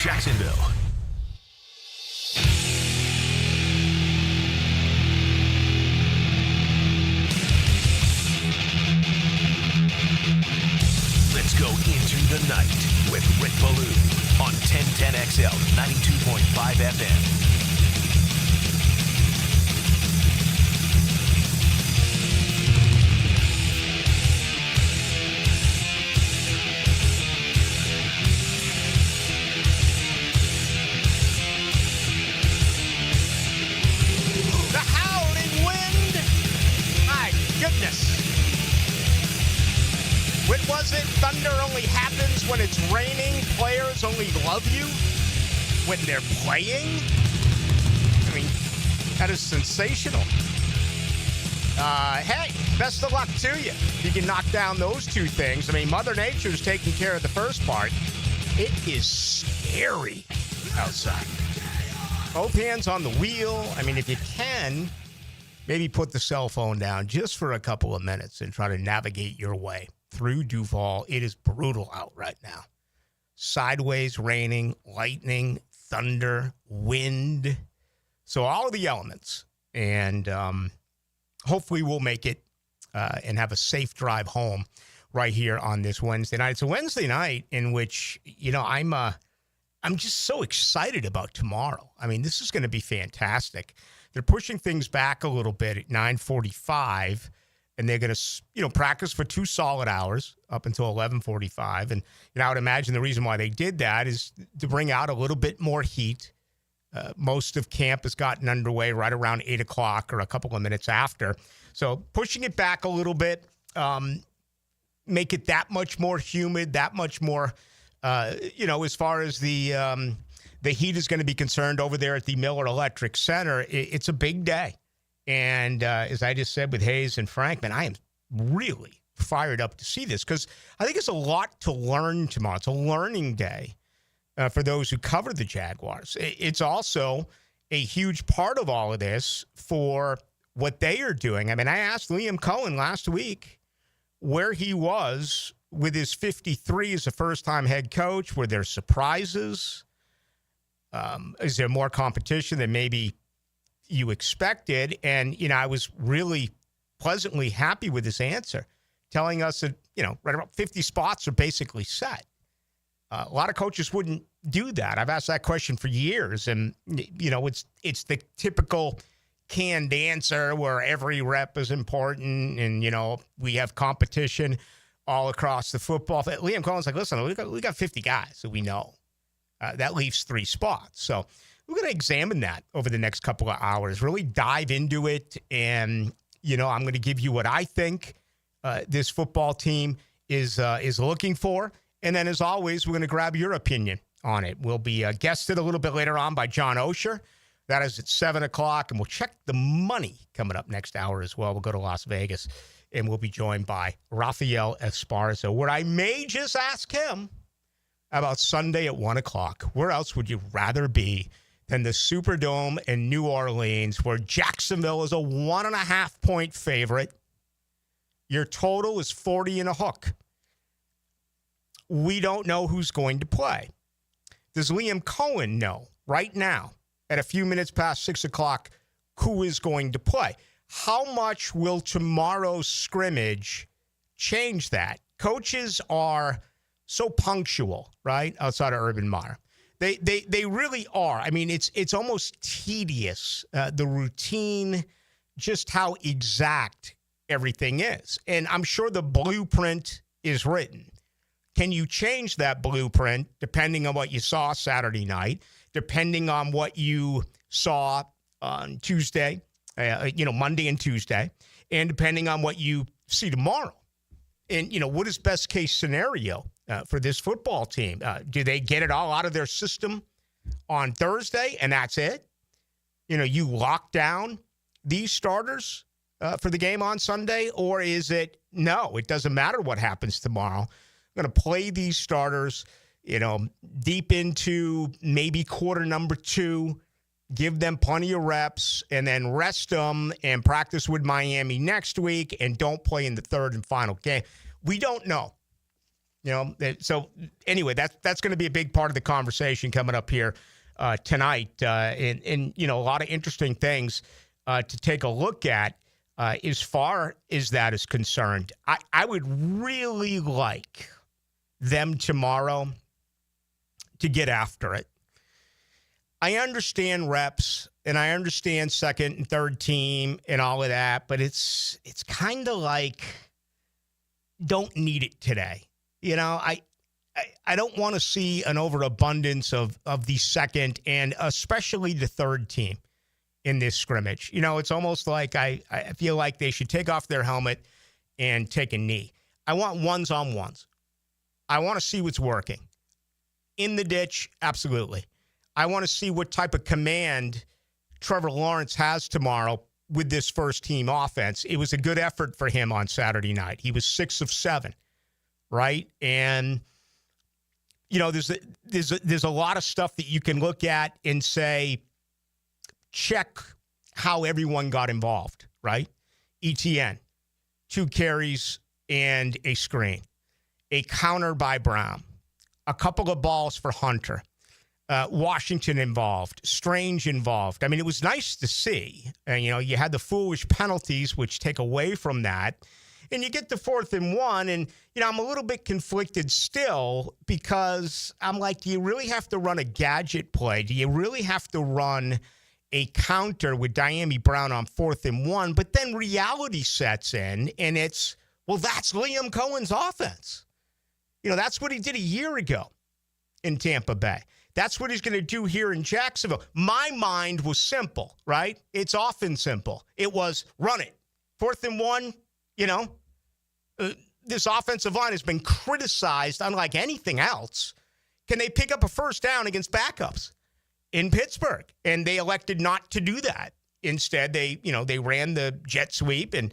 Jacksonville. Let's go into the night with Rick Ballou on 1010XL 92.5 FM. When was it? Thunder only happens when it's raining. Players only love you when they're playing. I mean, that is sensational. Hey, best of luck to you. You can knock down those two things. I mean, Mother Nature's taking care of the first part. It is scary outside. Both hands on the wheel. I mean, if you can, maybe put the cell phone down just for a couple of minutes and try to navigate your way through Duval. It is brutal out right now. Sideways raining, lightning, thunder, wind. So all of the elements. And hopefully we'll make it and have a safe drive home right here on this Wednesday night. It's a Wednesday night in which, you know, I'm just so excited about tomorrow. I mean, this is going to be fantastic. They're pushing things back a little bit at 9:45. And they're going to, you know, practice for 2 solid hours up until 11:45. And, you know, I would imagine the reason why they did that is to bring out a little bit more heat. Most of camp has gotten underway right around 8 o'clock or a couple of minutes after. So pushing it back a little bit, make it that much more humid, that much more, you know, as far as the heat is going to be concerned over there at the Miller Electric Center. It's a big day. And as I just said with Hayes and Frankman, I am really fired up to see this because I think it's a lot to learn tomorrow. It's a learning day for those who cover the Jaguars. It's also a huge part of all of this for what they are doing. I mean, I asked Liam Cohen last week where he was with his 53 as a first-time head coach. Were there surprises? Is there more competition than maybe you expected? And, you know, I was really pleasantly happy with his answer, telling us that, you know, right about 50 spots are basically set. A lot of coaches wouldn't do that. I've asked that question for years. And, you know, it's the typical canned answer where every rep is important and, you know, we have competition all across the football. Liam Cohen's like, listen, we got 50 guys that we know. That leaves 3 spots. So we're going to examine that over the next couple of hours, really dive into it. And, you know, I'm going to give you what I think this football team is looking for. And then, as always, we're going to grab your opinion on it. We'll be guested a little bit later on by John Oehser. That is at 7 o'clock. And we'll check the money coming up next hour as well. We'll go to Las Vegas, and we'll be joined by Raphael Esparza, where I may just ask him about Sunday at 1 o'clock. Where else would you rather be than the Superdome in New Orleans, where Jacksonville is a 1.5-point favorite? Your total is 40 and a hook. We don't know who's going to play. Does Liam Cohen know right now, at a few minutes past 6 o'clock, who is going to play? How much will tomorrow's scrimmage change that? Coaches are so punctual, right, outside of Urban Meyer. They really are. I mean, it's almost tedious, the routine, just how exact everything is. And I'm sure the blueprint is written. Can you change that blueprint depending on what you saw Saturday night, depending on what you saw on Tuesday, Monday and Tuesday, and depending on what you see tomorrow? And, you know, what is best case scenario for this football team? Do they get it all out of their system on Thursday and that's it? You know, you lock down these starters for the game on Sunday? Or is it, no, it doesn't matter what happens tomorrow. I'm going to play these starters, you know, deep into maybe quarter number 2, give them plenty of reps, and then rest them and practice with Miami next week and don't play in the third and final game. We don't know. So anyway, that's going to be a big part of the conversation coming up here tonight. And a lot of interesting things to take a look at as far as that is concerned. I would really like them tomorrow to get after it. I understand reps and I understand second and third team and all of that, but it's kind of like don't need it today. I don't want to see an overabundance of the second and especially the third team in this scrimmage. It's almost like I feel like they should take off their helmet and take a knee. I want ones on ones. I want to see what's working. In the ditch, absolutely. I want to see what type of command Trevor Lawrence has tomorrow with this first team offense. It was a good effort for him on Saturday night. He was 6 of 7, right? And there's a lot of stuff that you can look at and say, check how everyone got involved, right? ETN, 2 carries and a screen, a counter by Brown, a couple of balls for Hunter, Washington involved, Strange involved. I mean, it was nice to see. And, you had the foolish penalties, which take away from that. And you get the 4th and 1, and, I'm a little bit conflicted still because I'm like, do you really have to run a gadget play? Do you really have to run a counter with Dyami Brown on 4th and 1? But then reality sets in, and it's, well, that's Liam Cohen's offense. That's what he did a year ago in Tampa Bay. That's what he's going to do here in Jacksonville. My mind was simple, right? It's often simple. It was run it. 4th and 1, this offensive line has been criticized unlike anything else. Can they pick up a first down against backups in Pittsburgh? And they elected not to do that. Instead, they ran the jet sweep, and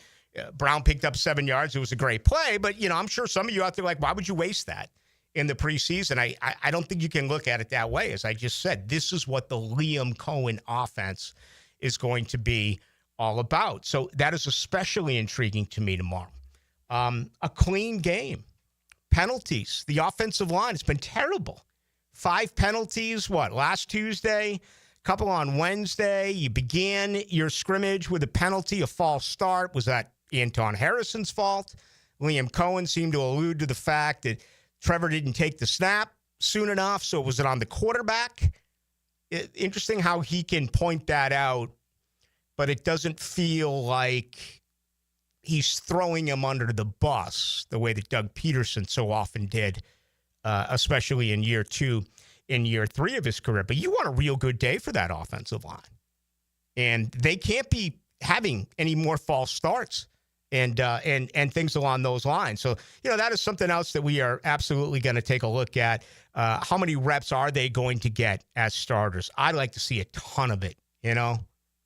Brown picked up 7 yards. It was a great play, but, I'm sure some of you out there are like, why would you waste that in the preseason? I don't think you can look at it that way. As I just said, this is what the Liam Cohen offense is going to be all about. So that is especially intriguing to me tomorrow. A clean game. Penalties. The offensive line has been terrible. 5 penalties, last Tuesday, couple on Wednesday. You began your scrimmage with a penalty, a false start. Was that Anton Harrison's fault? Liam Cohen seemed to allude to the fact that Trevor didn't take the snap soon enough, so was it on the quarterback? Interesting how he can point that out, but it doesn't feel like he's throwing him under the bus the way that Doug Peterson so often did, especially in year 2, in year 3 of his career. But you want a real good day for that offensive line. And they can't be having any more false starts and things along those lines. So, that is something else that we are absolutely going to take a look at. How many reps are they going to get as starters? I'd like to see a ton of it,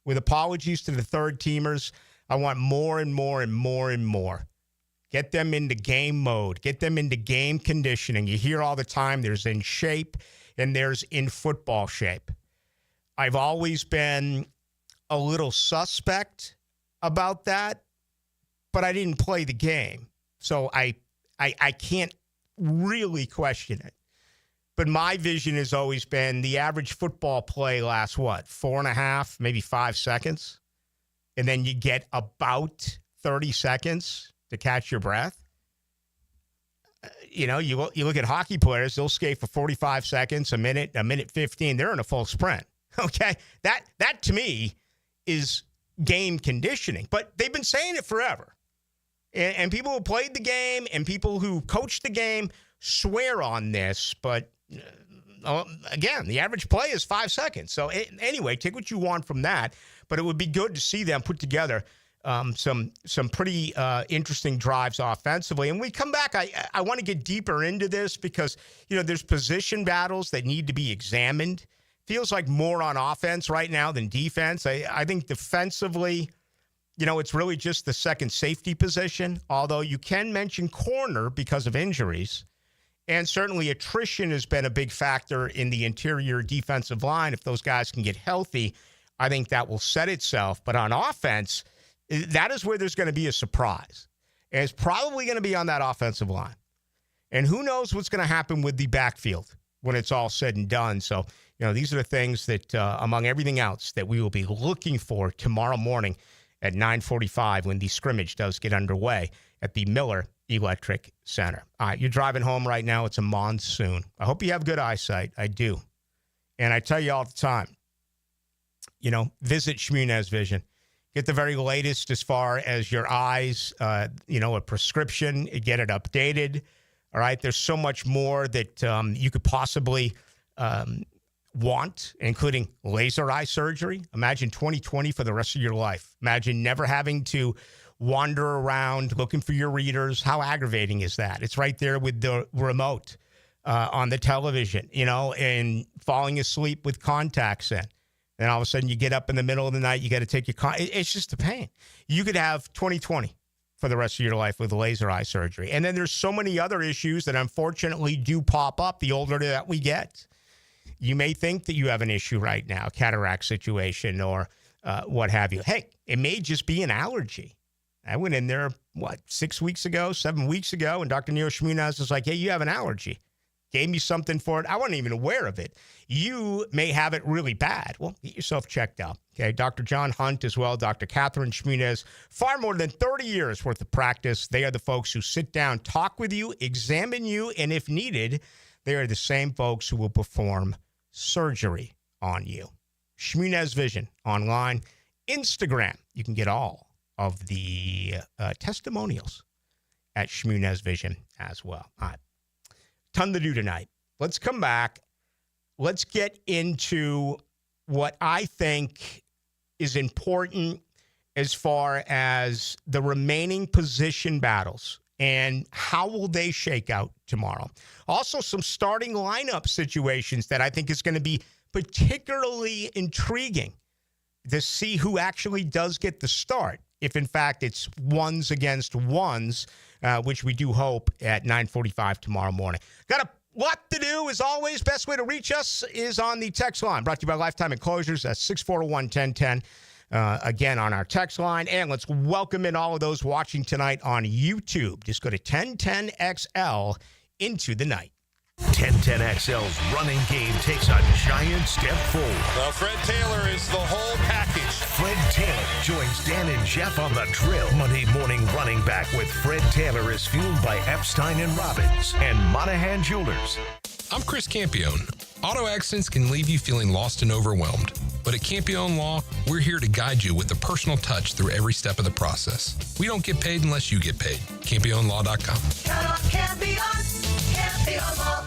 With apologies to the third teamers, I want more and more and more and more. Get them into game mode. Get them into game conditioning. You hear all the time there's in shape and there's in football shape. I've always been a little suspect about that, but I didn't play the game. So I can't really question it. But my vision has always been the average football play lasts 4.5, maybe 5 seconds? And then you get about 30 seconds to catch your breath. You look at hockey players, they'll skate for 45 seconds, a minute 15. They're in a full sprint. Okay? That to me is game conditioning. But they've been saying it forever. And people who played the game and people who coached the game swear on this. But, again, the average play is 5 seconds. So, anyway, take what you want from that. But it would be good to see them put together some pretty interesting drives offensively. And when we come back, I want to get deeper into this because, there's position battles that need to be examined. Feels like more on offense right now than defense. I think defensively, it's really just the second safety position, although you can mention corner because of injuries. And certainly attrition has been a big factor in the interior defensive line. If those guys can get healthy, I think that will set itself. But on offense, that is where there's going to be a surprise. And it's probably going to be on that offensive line. And who knows what's going to happen with the backfield when it's all said and done. So, these are the things that, among everything else, that we will be looking for tomorrow morning at 9:45 when the scrimmage does get underway at the Miller Electric Center. All right, you're driving home right now. It's a monsoon. I hope you have good eyesight. I do. And I tell you all the time, visit Shmunez Vision. Get the very latest as far as your eyes, a prescription, get it updated. All right, there's so much more that you could possibly want, including laser eye surgery. Imagine 2020 for the rest of your life. Imagine never having to wander around looking for your readers. How aggravating is that? It's right there with the remote on the television, and falling asleep with contacts in. Then all of a sudden you get up in the middle of the night, you got to take your it's just a pain. You could have 2020 for the rest of your life with laser eye surgery. And then there's so many other issues that unfortunately do pop up the older that we get. You may think that you have an issue right now, cataract situation or what have you. Hey, it may just be an allergy. I went in there, 7 weeks ago, and Dr. Neil Shmunez was like, hey, you have an allergy. Gave me something for it. I wasn't even aware of it. You may have it really bad. Well, get yourself checked out. Okay, Dr. John Hunt as well, Dr. Catherine Shmunez, far more than 30 years worth of practice. They are the folks who sit down, talk with you, examine you, and if needed, they are the same folks who will perform surgery on you. Shmunez Vision online, Instagram. You can get all of the testimonials at Shmunez Vision as well. All right. Ton to do tonight. Let's come back. Let's get into what I think is important as far as the remaining position battles and how will they shake out tomorrow. Also, some starting lineup situations that I think is going to be particularly intriguing to see who actually does get the start. If, in fact, it's ones against ones, which we do hope at 9:45 tomorrow morning. Got a lot to do, as always. Best way to reach us is on the text line. Brought to you by Lifetime Enclosures at 641-1010. Again, on our text line. And let's welcome in all of those watching tonight on YouTube. Just go to 1010XL into the night. 1010XL's running game takes a giant step forward. Well, Fred Taylor is the whole package. Fred Taylor joins Dan and Jeff on the drill. Monday morning running back with Fred Taylor is fueled by Epstein & Robbins and Monahan Jewelers. I'm Chris Campione. Auto accidents can leave you feeling lost and overwhelmed. But at Campione Law, we're here to guide you with a personal touch through every step of the process. We don't get paid unless you get paid. CampioneLaw.com. Count on Campione, Campione Law.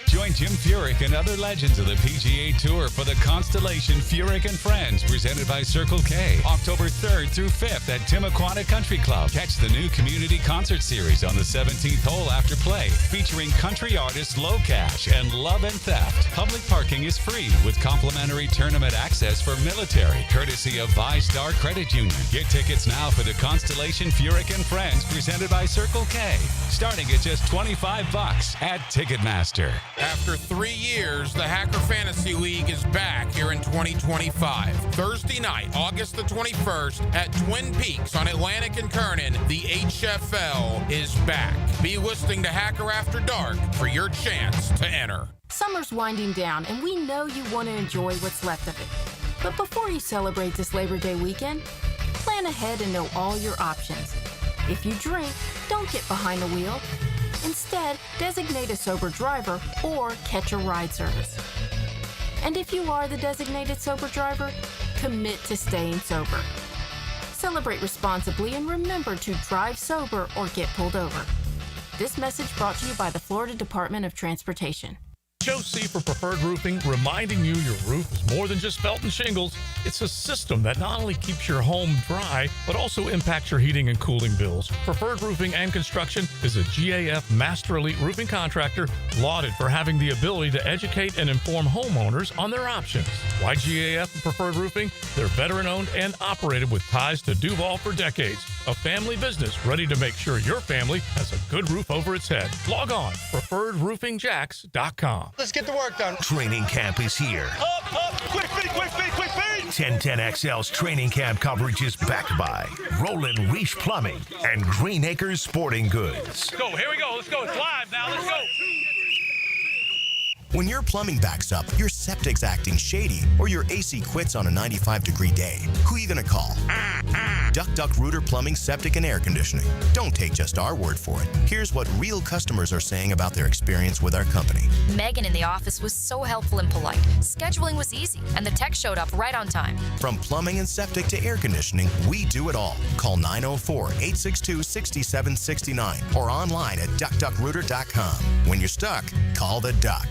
Join Jim Furyk and other legends of the PGA Tour for the Constellation Furyk and Friends, presented by Circle K, October 3rd through 5th at Timuquana Country Club. Catch the new community concert series on the 17th hole after play, featuring country artists Low Cash and Love and Theft. Public parking is free with complimentary tournament access for military, courtesy of ViStar Credit Union. Get tickets now for the Constellation Furyk and Friends, presented by Circle K, starting at just $25 at Ticketmaster. After 3 years, the Hacker Fantasy League is back here in 2025. Thursday night, August the 21st at Twin Peaks on Atlantic and Kernan, the HFL is back. Be listening to Hacker After Dark for your chance to enter. Summer's winding down, and we know you want to enjoy what's left of it. But before you celebrate this Labor Day weekend, plan ahead and know all your options. If you drink, don't get behind the wheel. Instead, designate a sober driver or catch a ride service. And if you are the designated sober driver, commit to staying sober. Celebrate responsibly and remember to drive sober or get pulled over. This message brought to you by the Florida Department of Transportation. Joe C. for Preferred Roofing, reminding you your roof is more than just felt and shingles. It's a system that not only keeps your home dry, but also impacts your heating and cooling bills. Preferred Roofing and Construction is a GAF Master Elite Roofing Contractor, lauded for having the ability to educate and inform homeowners on their options. Why GAF and Preferred Roofing? They're veteran-owned and operated with ties to Duval for decades. A family business ready to make sure your family has a good roof over its head. Log on, preferredroofingjacks.com. Let's get the work done. Training camp is here. Up, quick feet, quick feet, quick feet! 1010XL's training camp coverage is backed by Roland Reach Plumbing and Green Acres Sporting Goods. Go, here we go, let's go, it's live now. Al. Let's go. When your plumbing backs up, your septic's acting shady, or your AC quits on a 95-degree day, who are you going to call? Duck Rooter Plumbing, Septic, and Air Conditioning. Don't take just our word for it. Here's what real customers are saying about their experience with our company. Megan in the office was so helpful and polite. Scheduling was easy, and the tech showed up right on time. From plumbing and septic to air conditioning, we do it all. Call 904-862-6769 or online at duckduckrooter.com. When you're stuck, call the Duck.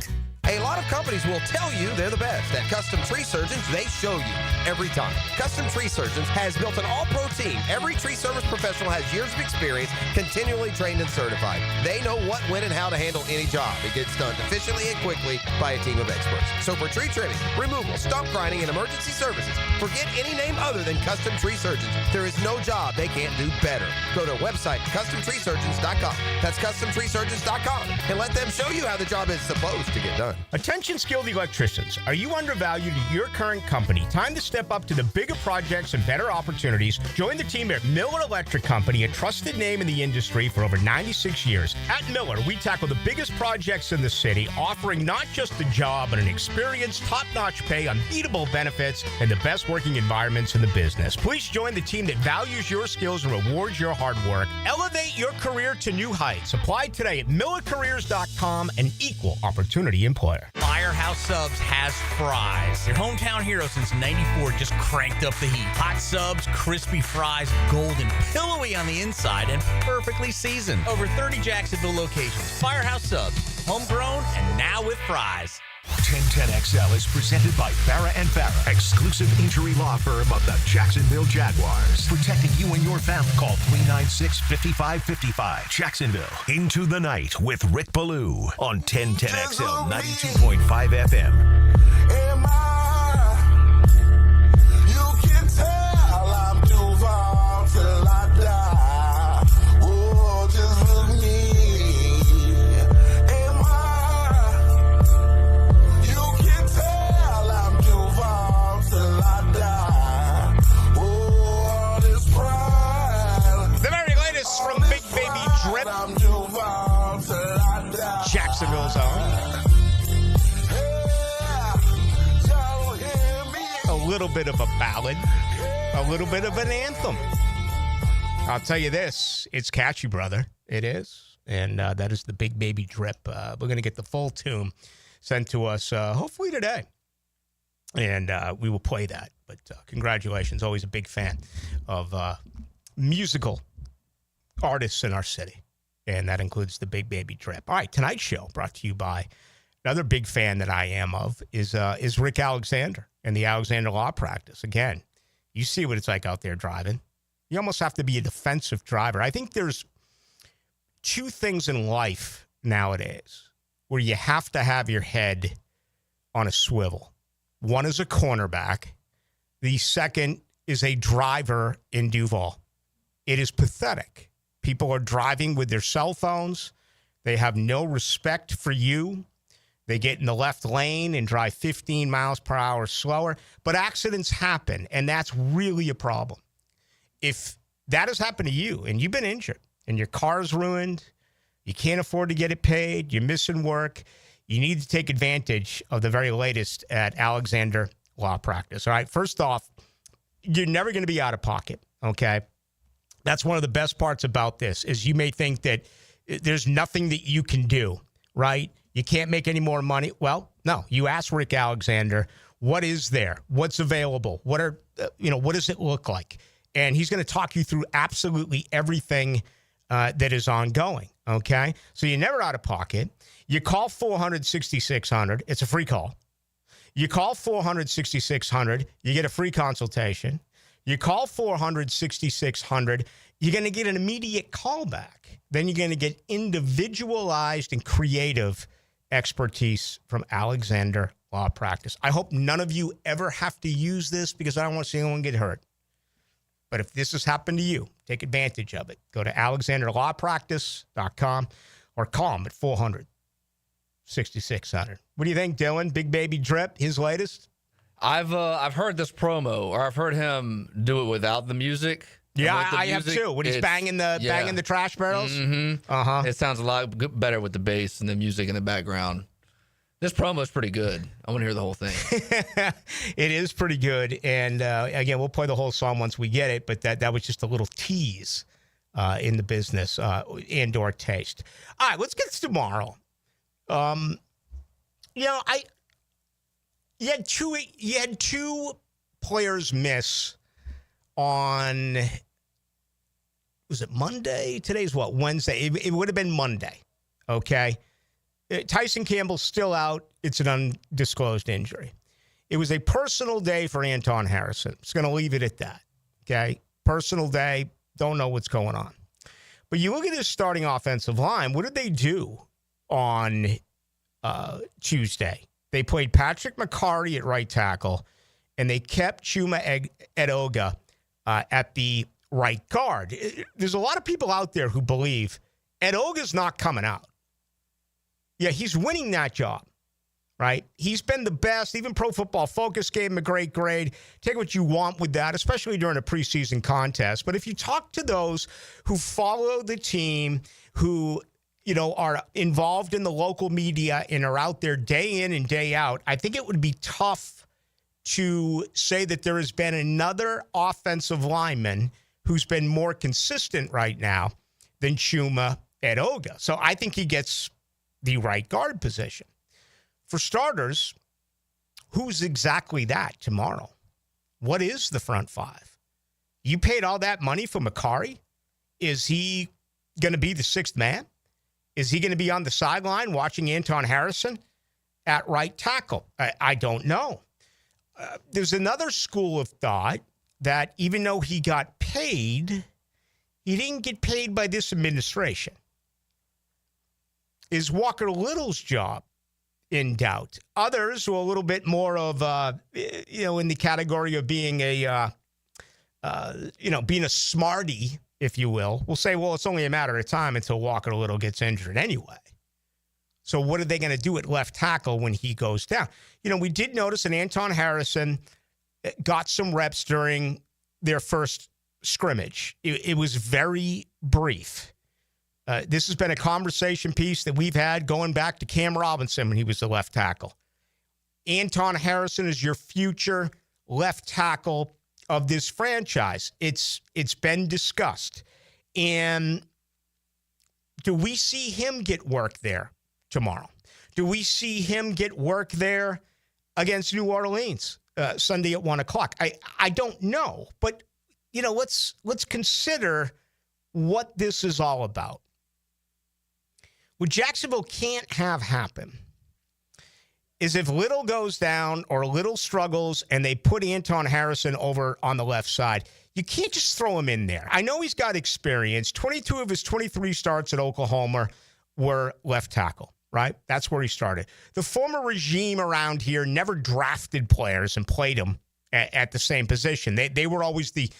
A lot of companies will tell you they're the best. At Custom Tree Surgeons, they show you every time. Custom Tree Surgeons has built an all-pro team. Every tree service professional has years of experience, continually trained and certified. They know what, when, and how to handle any job. It gets done efficiently and quickly by a team of experts. So for tree trimming, removal, stump grinding, and emergency services, forget any name other than Custom Tree Surgeons. There is no job they can't do better. Go to our website, CustomTreeSurgeons.com. That's CustomTreeSurgeons.com, and let them show you how the job is supposed to get done. Attention skilled electricians. Are you undervalued at your current company? Time to step up to the bigger projects and better opportunities. Join the team at Miller Electric Company, a trusted name in the industry for over 96 years. At Miller, we tackle the biggest projects in the city, offering not just a job, but an experience, top-notch pay, unbeatable benefits, and the best working environments in the business. Please join the team that values your skills and rewards your hard work. Elevate your career to new heights. Apply today at millercareers.com, an equal opportunity employer. Firehouse Subs has fries. Their hometown hero since '94 just cranked up the heat. Hot subs, crispy fries, golden, pillowy on the inside, and perfectly seasoned. Over 30 Jacksonville locations. Firehouse Subs, homegrown and now with fries. 1010XL is presented by Farrah & Farrah, exclusive injury law firm of the Jacksonville Jaguars. Protecting you and your family. Call 396-5555. Jacksonville, into the night with Rick Ballou on 1010XL 92.5 FM. You can tell I'm Duval till I die. Oh, just look me. From Big Baby Drip, Jacksonville's own. A little bit of a ballad, a little bit of an anthem. I'll tell you this, it's catchy, brother. It is. And that is the Big Baby Drip. We're going to get the full tune sent to us hopefully today. And we will play that. But congratulations. Always a big fan of musical artists in our city, and that includes the Big Baby Drip. All right, tonight's show brought to you by another big fan that I am of is Rick Alexander and the Alexander Law Practice. Again, you see what it's like out there driving. You almost have to be a defensive driver. I think there's two things in life nowadays where you have to have your head on a swivel. One is a cornerback. The second is a driver in Duval. It is pathetic. People are driving with their cell phones. They have no respect for you. They get in the left lane and drive 15 miles per hour slower. But accidents happen, and that's really a problem. If that has happened to you and you've been injured and your car's ruined, you can't afford to get it paid, you're missing work, you need to take advantage of the very latest at Alexander Law Practice. All right, first off, you're never going to be out of pocket, okay? That's one of the best parts about this is you may think that there's nothing that you can do, right? You can't make any more money. Well, no, you ask Rick Alexander, what is there? What's available? What does it look like? And he's going to talk you through absolutely everything that is ongoing, okay? So you're never out of pocket. You call 400-6600. It's a free call. You call 400-6600. You get a free consultation. You call 400-6600, you're going to get an immediate callback. Then you're going to get individualized and creative expertise from Alexander Law Practice. I hope none of you ever have to use this because I don't want to see anyone get hurt. But if this has happened to you, take advantage of it. Go to alexanderlawpractice.com or call him at 400-6600. What do you think, Dylan? Big Baby Drip, his latest? I've heard this promo, or I've heard him do it without the music. Yeah, And with the I have music, too. When he's banging the trash barrels. Mm-hmm. It sounds a lot better with the bass and the music in the background. This promo is pretty good. I want to hear the whole thing. It is pretty good. And again, we'll play the whole song once we get it, but that was just a little tease in the business and/or taste. All right, let's get to tomorrow. You had two players miss on, was it Monday? Today's what, Wednesday? It would have been Monday, okay? Tyson Campbell's still out. It's an undisclosed injury. It was a personal day for Anton Harrison. It's going to leave it at that, okay? Personal day, don't know what's going on. But you look at this starting offensive line, what did they do on Tuesday? They played Patrick McCarty at right tackle, and they kept Chuma Edoga at the right guard. There's a lot of people out there who believe Edoga's not coming out. Yeah, he's winning that job, right? He's been the best. Even Pro Football Focus gave him a great grade. Take what you want with that, especially during a preseason contest. But if you talk to those who follow the team, who are involved in the local media and are out there day in and day out, I think it would be tough to say that there has been another offensive lineman who's been more consistent right now than Chuma Edoga. So I think he gets the right guard position. For starters, who's exactly that tomorrow? What is the front five? You paid all that money for Macari? Is he going to be the sixth man? Is he going to be on the sideline watching Anton Harrison at right tackle? I don't know. There's another school of thought that even though he got paid, he didn't get paid by this administration. Is Walker Little's job in doubt? Others who are a little bit more of, in the category of being being a smarty, if you will say, well, it's only a matter of time until Walker Little gets injured anyway. So what are they going to do at left tackle when he goes down? We did notice that Anton Harrison got some reps during their first scrimmage. It was very brief. This has been a conversation piece that we've had going back to Cam Robinson when he was the left tackle. Anton Harrison is your future left tackle of this franchise. It's been discussed. And do we see him get work there tomorrow? Do we see him get work there against New Orleans Sunday at 1 o'clock? I don't know. But, let's consider what this is all about. What Jacksonville can't have happen is if Little goes down or Little struggles and they put Anton Harrison over on the left side, you can't just throw him in there. I know he's got experience. 22 of his 23 starts at Oklahoma were left tackle, right? That's where he started. The former regime around here never drafted players and played them at the same position. They were always the,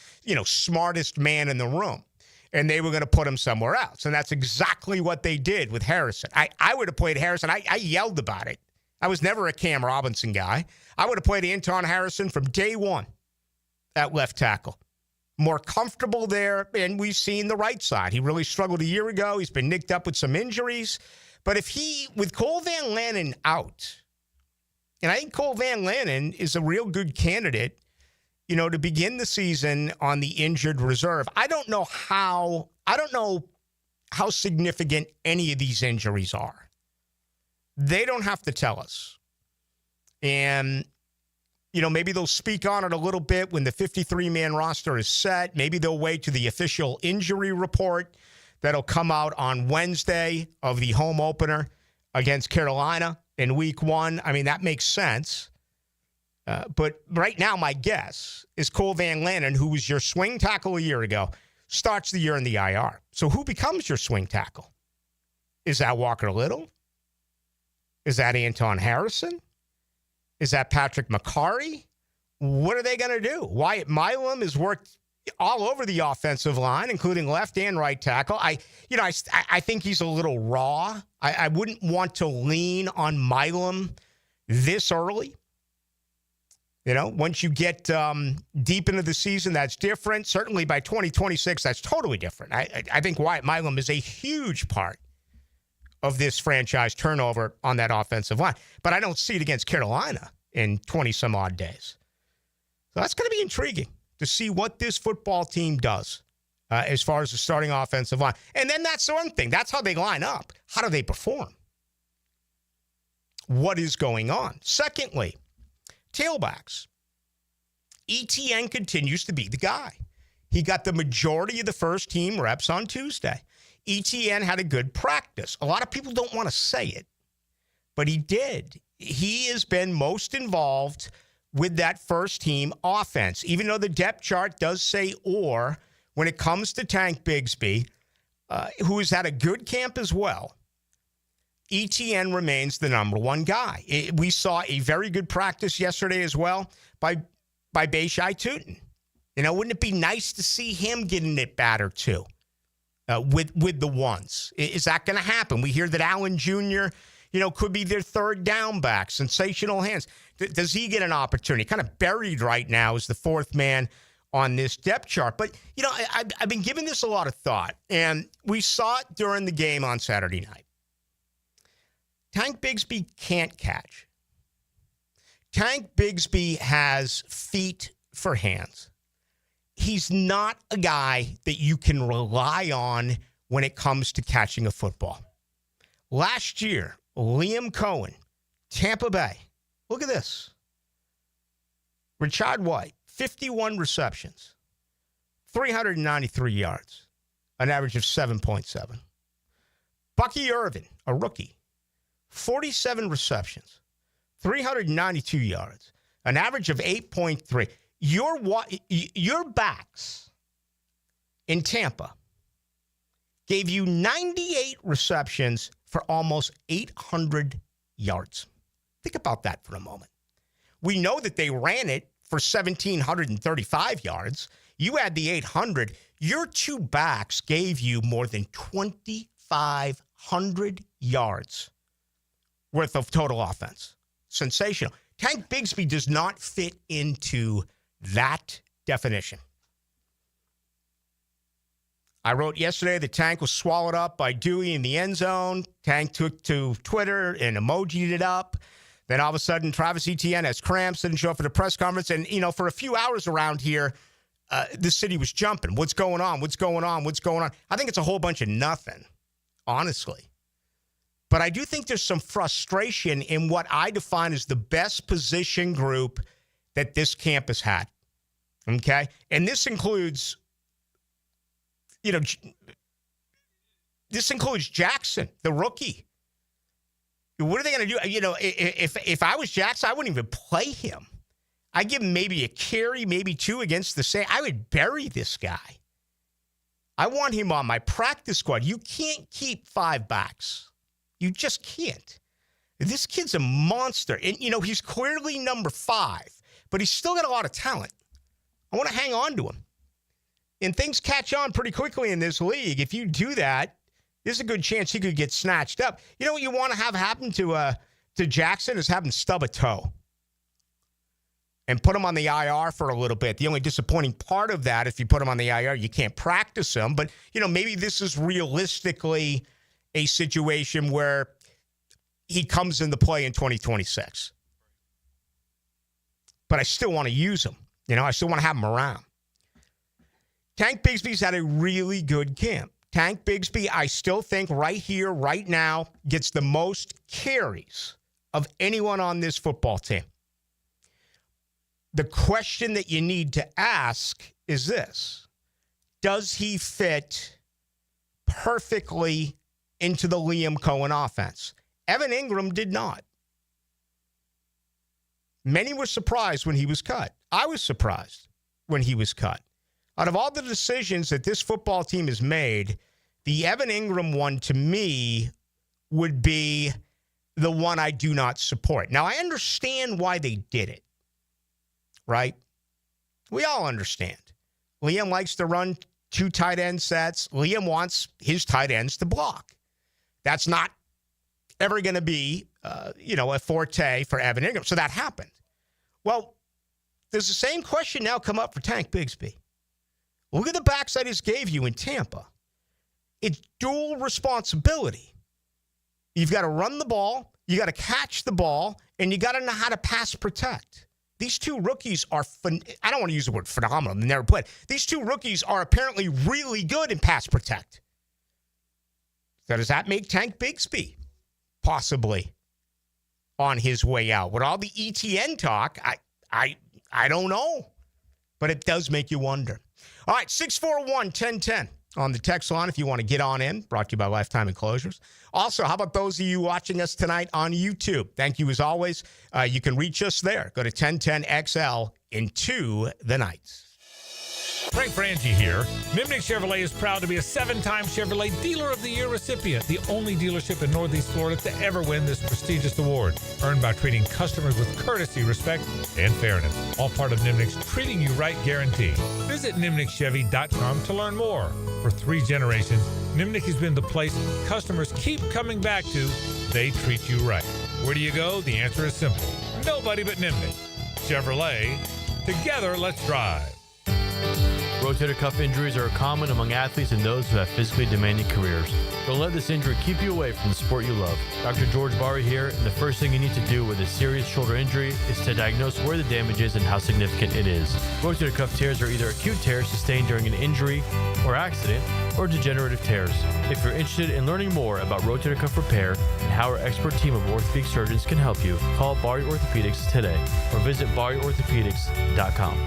smartest man in the room. And they were going to put him somewhere else. And that's exactly what they did with Harrison. I would have played Harrison. I yelled about it. I was never a Cam Robinson guy. I would have played Anton Harrison from day one at left tackle. More comfortable there, and we've seen the right side. He really struggled a year ago. He's been nicked up with some injuries. But with Cole Van Lanen out, and I think Cole Van Lanen is a real good candidate to begin the season on the injured reserve. I don't know how significant any of these injuries are. They don't have to tell us. And, maybe they'll speak on it a little bit when the 53-man roster is set. Maybe they'll wait to the official injury report that'll come out on Wednesday of the home opener against Carolina in week 1. I mean, that makes sense. But right now, my guess is Cole Van Lanen, who was your swing tackle a year ago, starts the year in the IR. So who becomes your swing tackle? Is that Walker Little? Is that Anton Harrison? Is that Patrick McCarty? What are they going to do? Wyatt Milam has worked all over the offensive line, including left and right tackle. I think he's a little raw. I wouldn't want to lean on Milam this early. Once you get deep into the season, that's different. Certainly by 2026, that's totally different. I think Wyatt Milam is a huge part of this franchise turnover on that offensive line. But I don't see it against Carolina in 20-some-odd days. So that's going to be intriguing to see what this football team does as far as the starting offensive line. And then that's the one thing. That's how they line up. How do they perform? What is going on? Secondly, tailbacks. ETN continues to be the guy. He got the majority of the first team reps on Tuesday. ETN had a good practice. A lot of people don't want to say it, but he did. He has been most involved with that first team offense, even though the depth chart does say or when it comes to Tank Bigsby, who has had a good camp as well. ETN remains the number one guy. We saw a very good practice yesterday as well by Bayshai Tootin. Wouldn't it be nice to see him getting it batter too with the ones? Is that going to happen? We hear that Allen Jr., could be their third down back, sensational hands. Does he get an opportunity? Kind of buried right now as the fourth man on this depth chart. But, I've been giving this a lot of thought, and we saw it during the game on Saturday night. Tank Bigsby can't catch. Tank Bigsby has feet for hands. He's not a guy that you can rely on when it comes to catching a football. Last year, Liam Cohen, Tampa Bay. Look at this. Rashad White, 51 receptions, 393 yards, an average of 7.7. Bucky Irvin, a rookie, 47 receptions, 392 yards, an average of 8.3. Your backs in Tampa gave you 98 receptions for almost 800 yards. Think about that for a moment. We know that they ran it for 1,735 yards. You add the 800. Your two backs gave you more than 2,500 yards worth of total offense. Sensational. Tank Bigsby does not fit into that definition. I wrote yesterday that Tank was swallowed up by Dewey in the end zone. Tank took to Twitter and emojied it up. Then all of a sudden, Travis Etienne has cramps, didn't show up for the press conference. And, for a few hours around here, the city was jumping. What's going on? What's going on? What's going on? I think it's a whole bunch of nothing, honestly. But I do think there's some frustration in what I define as the best position group that this camp has had. Okay? And this includes, Jackson, the rookie. What are they going to do? If I was Jackson, I wouldn't even play him. I'd give him maybe a carry, maybe two against the Saints. I would bury this guy. I want him on my practice squad. You can't keep five backs. You just can't. This kid's a monster. And, he's clearly number 5, but he's still got a lot of talent. I want to hang on to him. And things catch on pretty quickly in this league. If you do that, there's a good chance he could get snatched up. You know what you want to have happen to Jackson is have him stub a toe and put him on the IR for a little bit. The only disappointing part of that, if you put him on the IR, you can't practice him. But, maybe this is realistically a situation where he comes into play in 2026. But I still want to use him. I still want to have him around. Tank Bigsby's had a really good camp. Tank Bigsby, I still think right here, right now, gets the most carries of anyone on this football team. The question that you need to ask is this: does he fit perfectly into the Liam Cohen offense? Evan Ingram did not. Many were surprised when he was cut. I was surprised when he was cut. Out of all the decisions that this football team has made, the Evan Ingram one, to me, would be the one I do not support. Now, I understand why they did it, right? We all understand. Liam likes to run 2 tight end sets. Liam wants his tight ends to block. That's not ever going to be, a forte for Evan Ingram. So that happened. Well, does the same question now come up for Tank Bigsby? Look at the backs I just gave you in Tampa. It's dual responsibility. You've got to run the ball, you got to catch the ball, and you got to know how to pass protect. These two rookies are, I don't want to use the word phenomenal, they never played. These two rookies are apparently really good in pass protect. So does that make Tank Bigsby possibly on his way out? With all the ETN talk, I don't know. But it does make you wonder. All right, 641-1010 on the text line if you want to get on in. Brought to you by Lifetime Enclosures. Also, how about those of you watching us tonight on YouTube? Thank you as always. You can reach us there. Go to 1010XL into the nights. Frank Frangie here. Nimnick Chevrolet is proud to be a 7-time Chevrolet Dealer of the Year recipient, the only dealership in Northeast Florida to ever win this prestigious award, earned by treating customers with courtesy, respect, and fairness. All part of Nimnick's Treating You Right guarantee. Visit NimnickChevy.com to learn more. For 3 generations, Nimnick has been the place customers keep coming back to. They treat you right. Where do you go? The answer is simple. Nobody but Nimnick. Chevrolet. Together, let's drive. Rotator cuff injuries are common among athletes and those who have physically demanding careers. Don't let this injury keep you away from the sport you love. Dr. George Barry here, and the first thing you need to do with a serious shoulder injury is to diagnose where the damage is and how significant it is. Rotator cuff tears are either acute tears sustained during an injury or accident, or degenerative tears. If you're interested in learning more about rotator cuff repair and how our expert team of orthopedic surgeons can help you, call Barry Orthopedics today or visit barryorthopedics.com.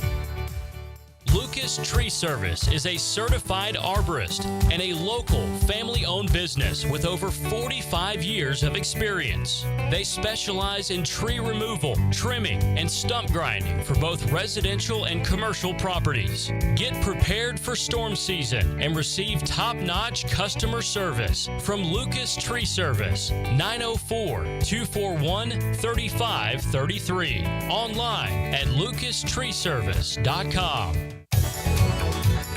Lucas Tree Service is a certified arborist and a local family-owned business with over 45 years of experience. They specialize in tree removal, trimming, and stump grinding for both residential and commercial properties. Get prepared for storm season and receive top-notch customer service from Lucas Tree Service, 904-241-3533. Online at lucastreeservice.com.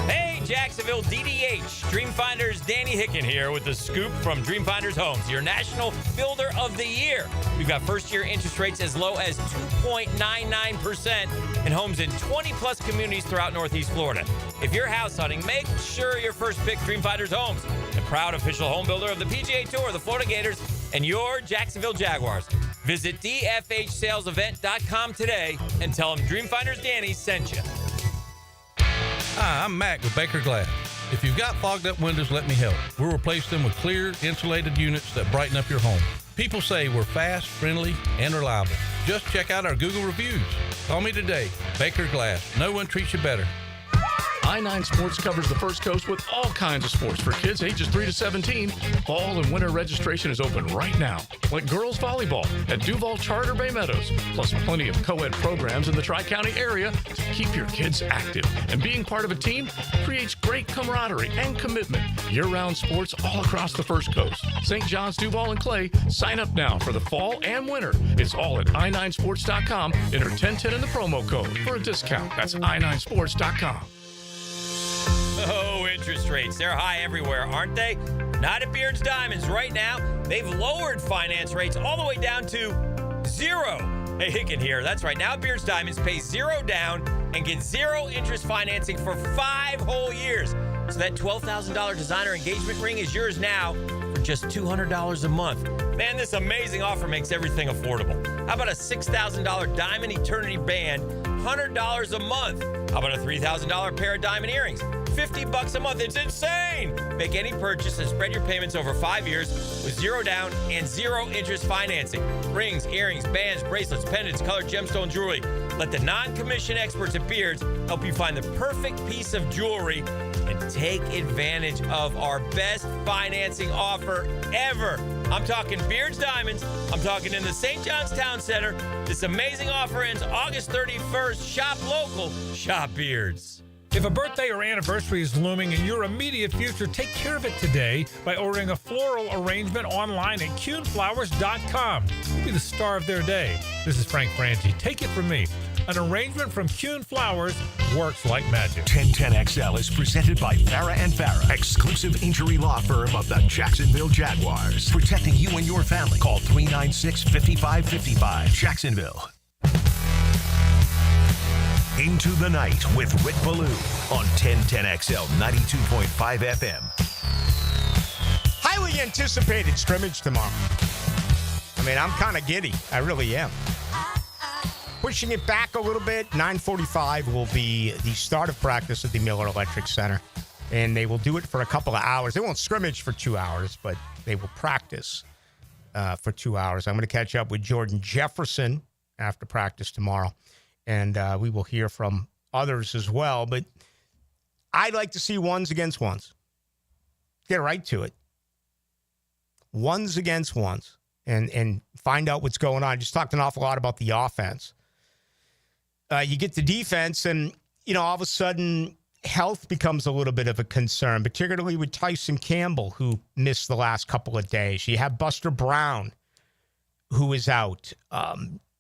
Hey, Jacksonville DDH. Dreamfinders Danny Hicken here with the scoop from Dreamfinders Homes, your national builder of the year. We've got first-year interest rates as low as 2.99% in homes in 20-plus communities throughout Northeast Florida. If you're house hunting, make sure your first pick Dreamfinders Homes, the proud official home builder of the PGA Tour, the Florida Gators, and your Jacksonville Jaguars. Visit dfhsalesevent.com today and tell them Dreamfinders Danny sent you. Hi, I'm Mac with Baker Glass. If you've got fogged up windows, let me help. We'll replace them with clear, insulated units that brighten up your home. People say we're fast, friendly, and reliable. Just check out our Google reviews. Call me today. Baker Glass. No one treats you better. I-9 Sports covers the First Coast with all kinds of sports for kids ages 3 to 17. Fall and winter registration is open right now, like girls volleyball at Duval Charter Bay Meadows, plus plenty of co-ed programs in the Tri-County area to keep your kids active. And being part of a team creates great camaraderie and commitment. Year-round sports all across the First Coast. St. John's, Duval, and Clay, sign up now for the fall and winter. It's all at i9sports.com. Enter 1010 in the promo code for a discount. That's i9sports.com. Oh, interest rates. They're high everywhere, aren't they? Not at Beard's Diamonds. Right now, they've lowered finance rates all the way down to 0. Hey, Hicken here. That's right. Now Beard's Diamonds pays 0 down and get 0 interest financing for 5 whole years. So that $12,000 designer engagement ring is yours now for just $200 a month. Man, this amazing offer makes everything affordable. How about a $6,000 diamond eternity band, $100 a month? How about a $3,000 pair of diamond earrings? $50 a month. It's insane. Make any purchase and spread your payments over 5 years with 0 down and 0 interest financing. Rings, earrings, bands, bracelets, pendants, colored gemstone jewelry. Let the non-commission experts at Beards help you find the perfect piece of jewelry and take advantage of our best financing offer ever. I'm talking Beards Diamonds. I'm talking in the St. John's Town Center. This amazing offer ends August 31st. Shop local. Shop Beards. If a birthday or anniversary is looming in your immediate future, take care of it today by ordering a floral arrangement online at CuneFlowers.com. You'll be the star of their day. This is Frank Frangie. Take it from me. An arrangement from Cune Flowers works like magic. 1010XL is presented by Farah & Farah, exclusive injury law firm of the Jacksonville Jaguars. Protecting you and your family. Call 396-5555. Jacksonville. Into the Night with Rick Ballou on 1010XL 92.5 FM. Highly anticipated scrimmage tomorrow. I mean, I'm kind of giddy. I really am. Pushing it back a little bit, 9:45 will be the start of practice at the Miller Electric Center. And they will do it for a couple of hours. They won't scrimmage for 2 hours, but they will practice for 2 hours. I'm going to catch up with Jordan Jefferson after practice tomorrow. And we will hear from others as well. But I'd like to see ones against ones. Get right to it. Ones against ones. And find out what's going on. Just talked an awful lot about the offense. You get the defense, and, all of a sudden, health becomes a little bit of a concern, particularly with Tyson Campbell, who missed the last couple of days. You have Buster Brown, who is out.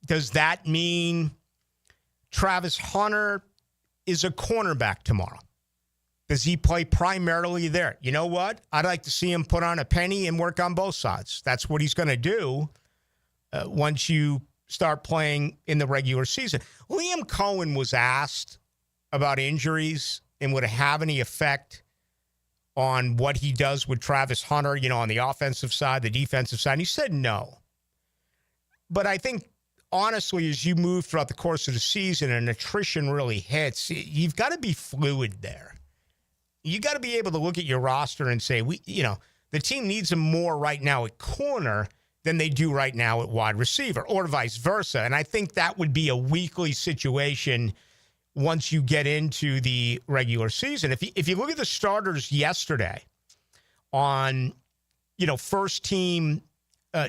Does that mean Travis Hunter is a cornerback tomorrow? Does he play primarily there? You know what? I'd like to see him put on a penny and work on both sides. That's what he's going to do once you start playing in the regular season. Liam Cohen was asked about injuries and would it have any effect on what he does with Travis Hunter, on the offensive side, the defensive side. And he said no. But I think, honestly, as you move throughout the course of the season and attrition really hits, you've got to be fluid there. You got to be able to look at your roster and say, the team needs him more right now at corner than they do right now at wide receiver, or vice versa. And I think that would be a weekly situation once you get into the regular season. If you look at the starters yesterday on, first team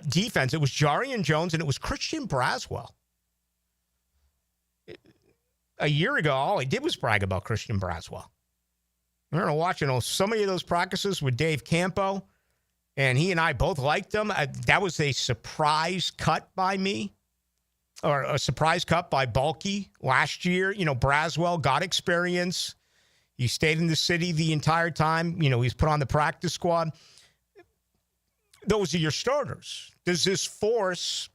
defense, it was Jarian Jones and it was Christian Braswell. A year ago, all I did was brag about Christian Braswell. I remember watching so many of those practices with Dave Campo, and he and I both liked them. That was a surprise cut by me, or a surprise cut by Bulky last year. Braswell got experience. He stayed in the city the entire time. He's put on the practice squad. Those are your starters. Does this force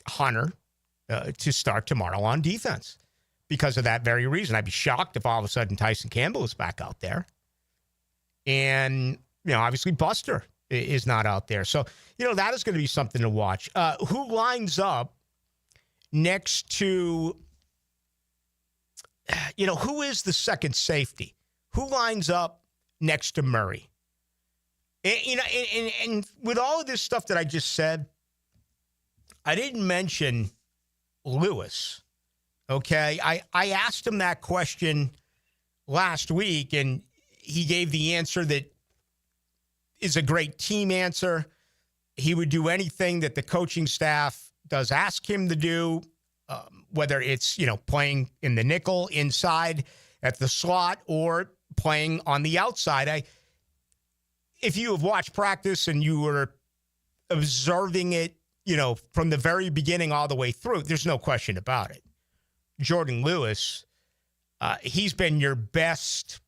Hunter to start tomorrow on defense? Because of that very reason. I'd be shocked if all of a sudden Tyson Campbell is back out there. And, obviously Buster is not out there. So, that is going to be something to watch. Who lines up next to, who is the second safety? Who lines up next to Murray? And with all of this stuff that I just said, I didn't mention Lewis. Okay, I asked him that question last week, and he gave the answer that is a great team answer. He would do anything that the coaching staff does ask him to do, whether it's, playing in the nickel inside at the slot or playing on the outside. If you have watched practice and you were observing it, from the very beginning all the way through, there's no question about it. Jordan Lewis, he's been your best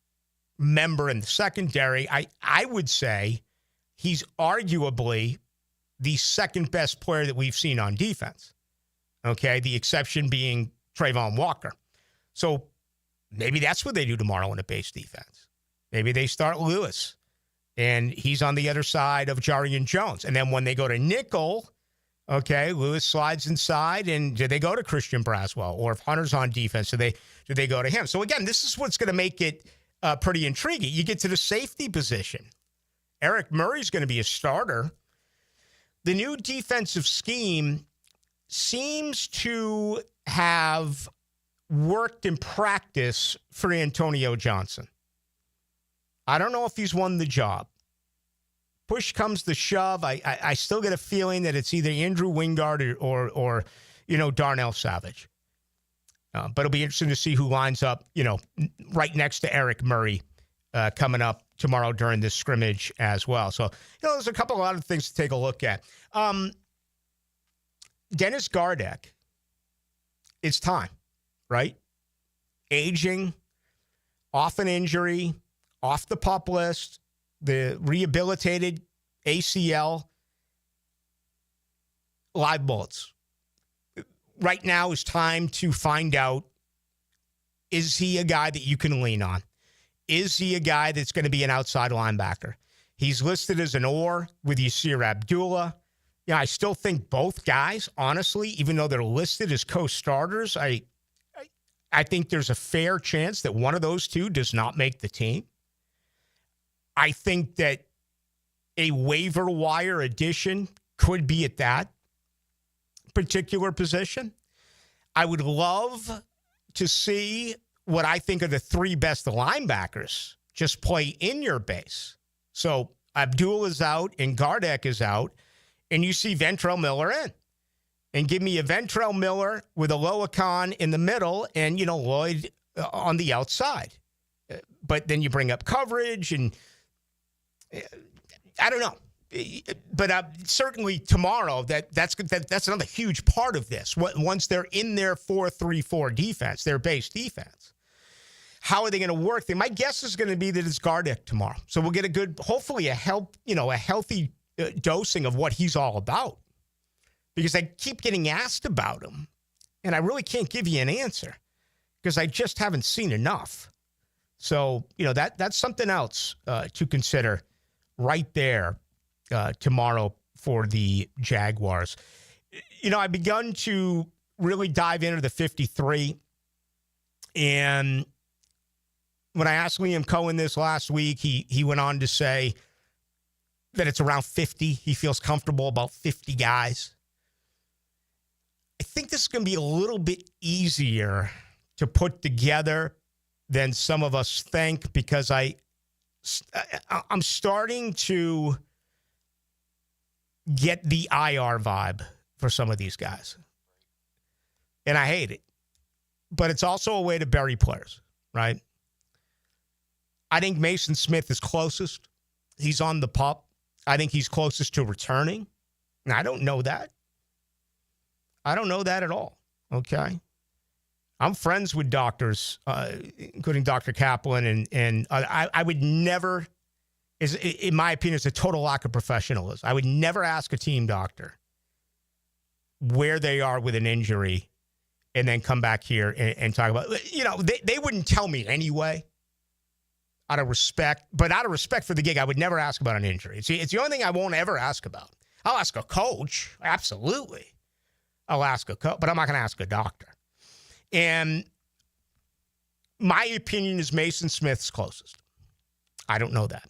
member in the secondary. I would say he's arguably the second best player that we've seen on defense. Okay, the exception being Trayvon Walker. So maybe that's what they do tomorrow in a base defense. Maybe they start Lewis, and he's on the other side of Jarian Jones. And then when they go to nickel, okay, Lewis slides inside, and do they go to Christian Braswell? Or if Hunter's on defense, do they go to him? So, again, this is what's going to make it pretty intriguing. You get to the safety position. Eric Murray's going to be a starter. The new defensive scheme seems to have worked in practice for Antonio Johnson. I don't know if he's won the job. Push comes to shove. I still get a feeling that it's either Andrew Wingard or Darnell Savage. But it'll be interesting to see who lines up, right next to Eric Murray coming up tomorrow during this scrimmage as well. So, there's a couple of other things to take a look at. Dennis Gardeck, it's time, right? Aging, off an injury, off the PUP list, the rehabilitated ACL, live bullets. Right now is time to find out Is he a guy that you can lean on? Is he a guy that's going to be an outside linebacker? He's listed as an or with Yasir Abdullah. Yeah, I still think both guys, honestly, even though they're listed as co-starters, I think there's a fair chance that one of those two does not make the team. I think that a waiver wire addition could be at that particular position. I would love to see what I think are the three best linebackers just play in your base. So Abdul is out and Gardeck is out, and you see Ventrell Miller in. And give me a Ventrell Miller with a Loacon in the middle and, Lloyd on the outside. But then you bring up coverage, and I don't know. But certainly tomorrow, that's another huge part of this. Once they're in their 4-3-4 defense, their base defense, how are they going to work? My guess is going to be that it's Gardeck tomorrow. So we'll get hopefully a healthy dosing of what he's all about. Because I keep getting asked about him, and I really can't give you an answer because I just haven't seen enough. So, that's something else to consider right there tomorrow for the Jaguars. I've begun to really dive into the 53, and when I asked Liam Cohen this last week, he went on to say that it's around 50. He feels comfortable about 50 guys. I think this is going to be a little bit easier to put together than some of us think because I'm starting to get the IR vibe for some of these guys. And I hate it. But it's also a way to bury players, right? I think Mason Smith is closest. He's on the pup. I think he's closest to returning. And I don't know that. I don't know that at all, okay? I'm friends with doctors, including Dr. Kaplan, and I would never, in my opinion, it's a total lack of professionalism. I would never ask a team doctor where they are with an injury and then come back here and talk about, they wouldn't tell me anyway, out of respect. But out of respect for the gig, I would never ask about an injury. It's the only thing I won't ever ask about. I'll ask a coach, absolutely. I'll ask a coach, but I'm not going to ask a doctor. And my opinion is Mason Smith's closest. I don't know that.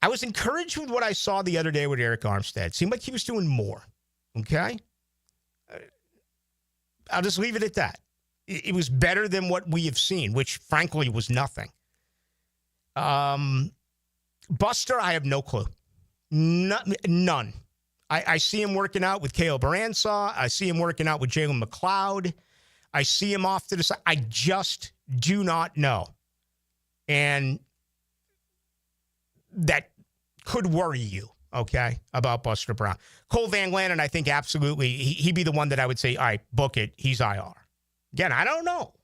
I was encouraged with what I saw the other day with Eric Armstead. Seemed like he was doing more, okay? I'll just leave it at that. It was better than what we have seen, which frankly was nothing. Buster, I have no clue. None. I see him working out with Caleb Aransas. I see him working out with Jalen McLeod. I see him off to the side. I just do not know. And that could worry you, okay, about Buster Brown. Cole Van Lanen, I think absolutely, he'd be the one that I would say, all right, book it. He's IR. Again, I don't know.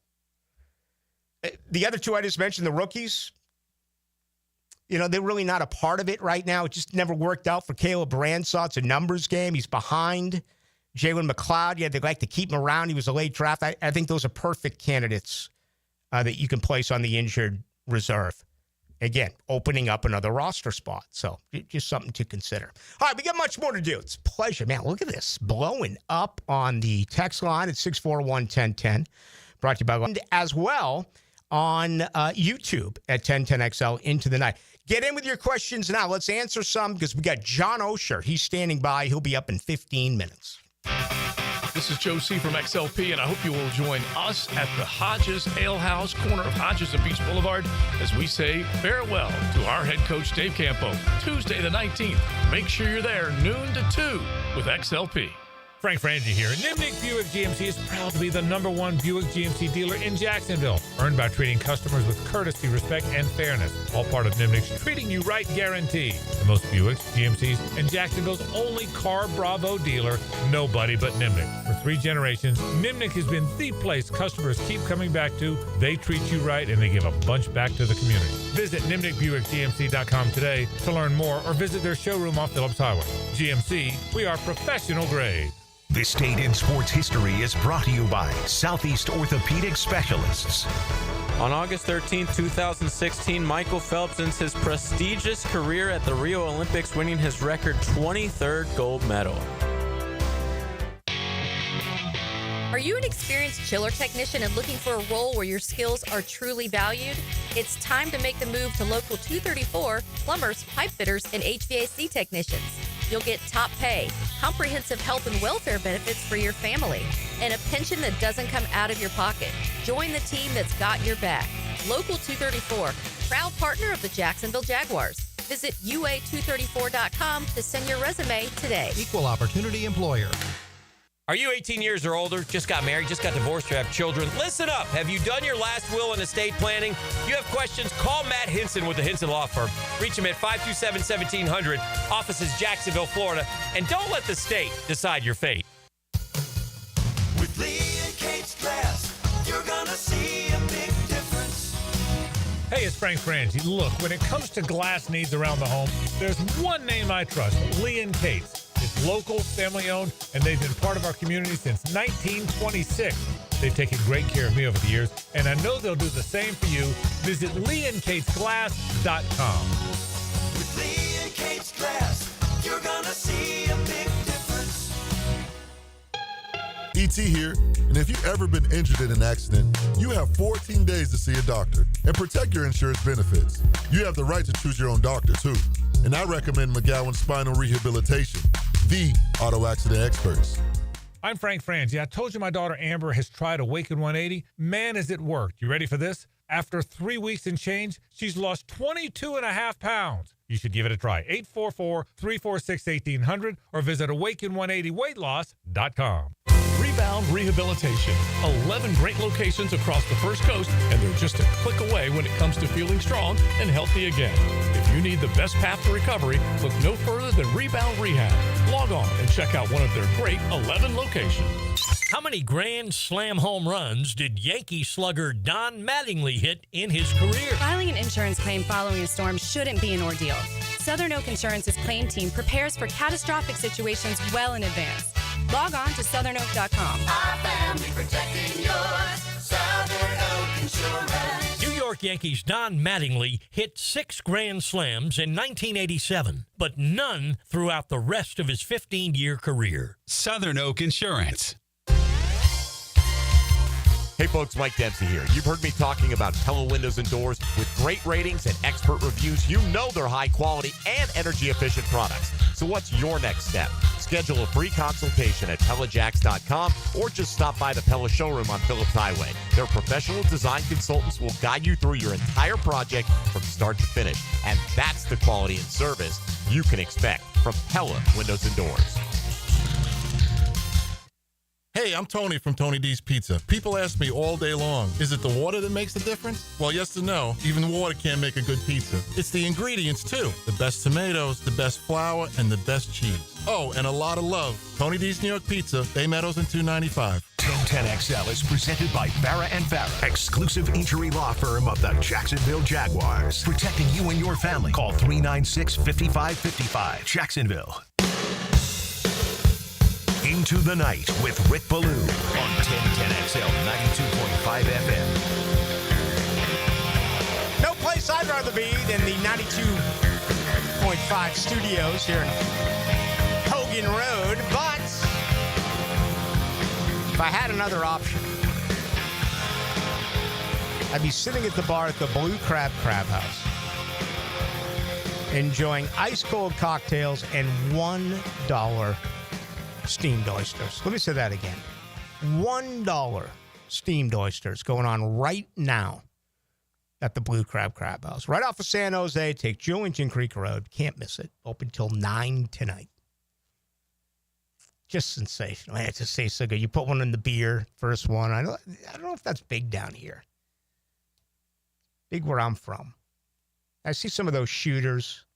The other two I just mentioned, the rookies, they're really not a part of it right now. It just never worked out for Caleb Aransas. It's a numbers game. He's behind. Jalen McLeod, they'd like to keep him around. He was a late draft. I think those are perfect candidates that you can place on the injured reserve. Again, opening up another roster spot. So just something to consider. All right, we got much more to do. It's a pleasure. Man, look at this. Blowing up on the text line at 641-1010. Brought to you by and as well on YouTube at 1010XL into the night. Get in with your questions now. Let's answer some because we got John Oehser. He's standing by. He'll be up in 15 minutes. This is Joe C. from XLP, and I hope you will join us at the Hodges Ale House, corner of Hodges and Beach Boulevard, as we say farewell to our head coach, Dave Campo, Tuesday the 19th. Make sure you're there noon to 2 with XLP. Frank Frangie here. Nimnick Buick GMC is proud to be the #1 Buick GMC dealer in Jacksonville, earned by treating customers with courtesy, respect, and fairness. All part of Nimnick's Treating You Right guarantee. The most Buicks, GMCs, and Jacksonville's only Car Bravo dealer, nobody but Nimnick. For 3 generations, Nimnick has been the place customers keep coming back to. They treat you right, and they give a bunch back to the community. Visit NimnickBuickGMC.com today to learn more or visit their showroom off Phillips Highway. GMC, we are professional grade. This Date in Sports History is brought to you by Southeast Orthopedic Specialists. On August 13, 2016, Michael Phelps ends his prestigious career at the Rio Olympics, winning his record 23rd gold medal. Are you an experienced chiller technician and looking for a role where your skills are truly valued? It's time to make the move to Local 234, plumbers, pipe fitters, and HVAC technicians. You'll get top pay, comprehensive health and welfare benefits for your family, and a pension that doesn't come out of your pocket. Join the team that's got your back. Local 234, proud partner of the Jacksonville Jaguars. Visit UA234.com to send your resume today. Equal opportunity employer. Are you 18 years or older, just got married, just got divorced, or have children? Listen up. Have you done your last will and estate planning? You have questions? Call Matt Hinson with the Hinson Law Firm. Reach him at 527-1700. Office is Jacksonville, Florida. And don't let the state decide your fate. With Lee and Kate's Glass, you're gonna see a big difference. Hey, it's Frank Frangie. Look, when it comes to glass needs around the home, there's one name I trust, Lee and Kate's. It's local, family-owned, and they've been part of our community since 1926. They've taken great care of me over the years, and I know they'll do the same for you. Visit LeeandKatesGlass.com. With Lee and Kate's Glass, you're gonna see a big difference. E.T. here, and if you've ever been injured in an accident, you have 14 days to see a doctor and protect your insurance benefits. You have the right to choose your own doctor, too. And I recommend McGowan Spinal Rehabilitation, the auto accident experts. I'm Frank Frangie. I told you my daughter Amber has tried Awaken 180. Man, has it worked. You ready for this? After 3 weeks and change, she's lost 22.5 pounds. You should give it a try. 844-346-1800 or visit awaken180weightloss.com. Rebound Rehabilitation. 11 great locations across the First Coast, and they're just a click away when it comes to feeling strong and healthy again. If you need the best path to recovery, look no further than Rebound Rehab. Log on and check out one of their great 11 locations. How many grand slam home runs did Yankee slugger Don Mattingly hit in his career? Filing an insurance claim following a storm shouldn't be an ordeal. Southern Oak Insurance's claim team prepares for catastrophic situations well in advance. Log on to southernoak.com. Our family protecting yours. Southern Oak Insurance. New York Yankees Don Mattingly hit 6 grand slams in 1987, but none throughout the rest of his 15-year career. Southern Oak Insurance. Hey folks, Mike Dempsey here. You've heard me talking about Pella Windows and Doors. With great ratings and expert reviews, you know they're high quality and energy efficient products. So what's your next step? Schedule a free consultation at PellaJacks.com or just stop by the Pella showroom on Phillips Highway. Their professional design consultants will guide you through your entire project from start to finish. And that's the quality and service you can expect from Pella Windows and Doors. Hey, I'm Tony from Tony D's Pizza. People ask me all day long, is it the water that makes the difference? Well, yes and no. Even water can't make a good pizza. It's the ingredients, too. The best tomatoes, the best flour, and the best cheese. Oh, and a lot of love. Tony D's New York Pizza, Bay Meadows and 295. 1010XL is presented by Farrah & Farrah, exclusive injury law firm of the Jacksonville Jaguars. Protecting you and your family. Call 396-5555. Jacksonville. Into the Night with Rick Ballou on 1010XL 92.5 FM. No place I'd rather be than the 92.5 studios here in Hogan Road, but if I had another option, I'd be sitting at the bar at the Blue Crab House, enjoying ice-cold cocktails and $1 steamed oysters. Let me say that again. $1 steamed oysters going on right now at the Blue Crab House. Right off of San Jose. Take Julington Creek Road. Can't miss it. Open till 9 tonight. Just sensational. Man, it just tastes so good. You put one in the beer, first one. I don't know if that's big down here. Big where I'm from. I see some of those shooters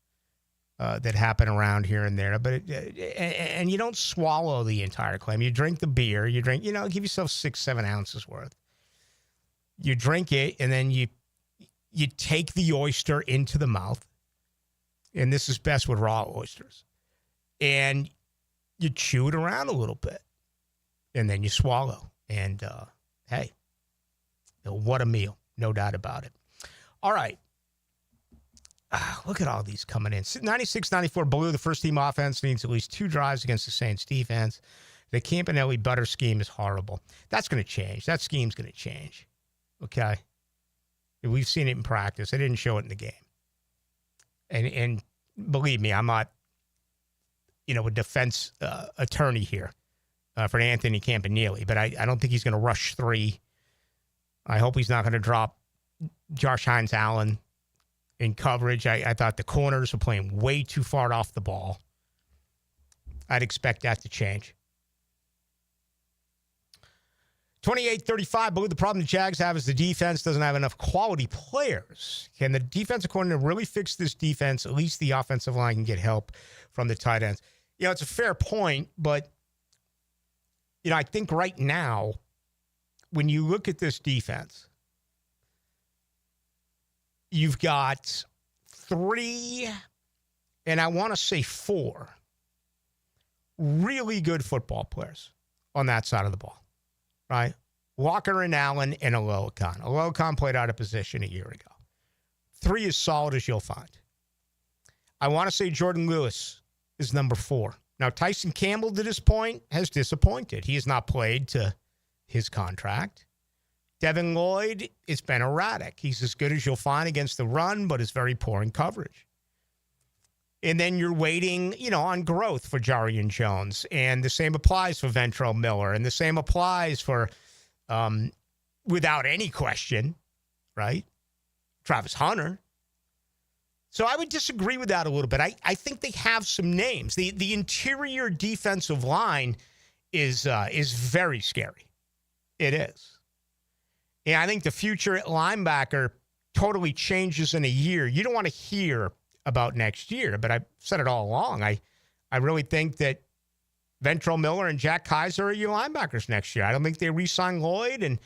that happen around here and there, but and you don't swallow the entire clam. You drink the beer, give yourself 6-7 ounces worth. You drink it, and then you take the oyster into the mouth, and this is best with raw oysters, and you chew it around a little bit. and then you swallow. And, hey, what a meal. No doubt about it. All right. Look at all these coming in. 96-94 Ballou, the first-team offense, needs at least 2 drives against the Saints defense. The Campanelli butter scheme is horrible. That's going to change. That scheme's going to change. Okay? We've seen it in practice. They didn't show it in the game. And believe me, I'm not, a defense attorney here for Anthony Campanelli, but I don't think he's going to rush 3. I hope he's not going to drop Josh Hines-Allen in coverage. I thought the corners were playing way too far off the ball. I'd expect that to change. 28-35, Ballou, the problem the Jags have is the defense doesn't have enough quality players. Can the defensive coordinator really fix this defense? At least the offensive line can get help from the tight ends. It's a fair point, but, I think right now, when you look at this defense, you've got 3, and I want to say 4, really good football players on that side of the ball, right? Walker and Allen and Aloakon. Aloakon played out of position a year ago. 3 is solid as you'll find. I want to say Jordan Lewis is number 4. Now, Tyson Campbell, to this point, has disappointed. He has not played to his contract. Devin Lloyd, it's been erratic. He's as good as you'll find against the run, but is very poor in coverage. And then you're waiting, on growth for Jarian Jones. And the same applies for Ventrell Miller. And the same applies for, without any question, right, Travis Hunter. So I would disagree with that a little bit. I think they have some names. The interior defensive line is very scary. It is. And I think the future at linebacker totally changes in a year. You don't want to hear about next year, but I've said it all along. I really think that Ventrell Miller and Jack Kaiser are your linebackers next year. I don't think they re-sign Lloyd, and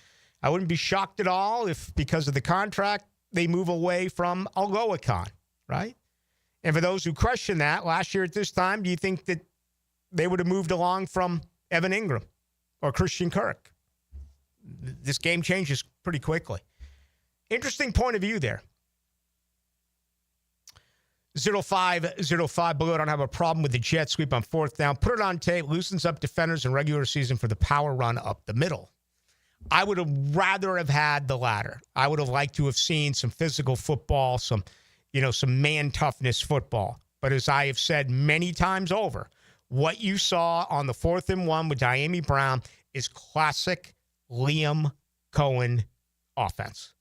I wouldn't be shocked at all if, because of the contract, they move away from Aloakon, right? And for those who question that, last year at this time, do you think that they would have moved along from Evan Ingram or Christian Kirk? This game changes pretty quickly. Interesting point of view there. 0505 Ballou, I don't have a problem with the jet sweep on 4th down. Put it on tape, loosens up defenders in regular season for the power run up the middle. I would have rather have had the latter. I would have liked to have seen some physical football, some man toughness football. But as I have said many times over, what you saw on the 4th and 1 with Diami Brown is classic Liam Cohen offense.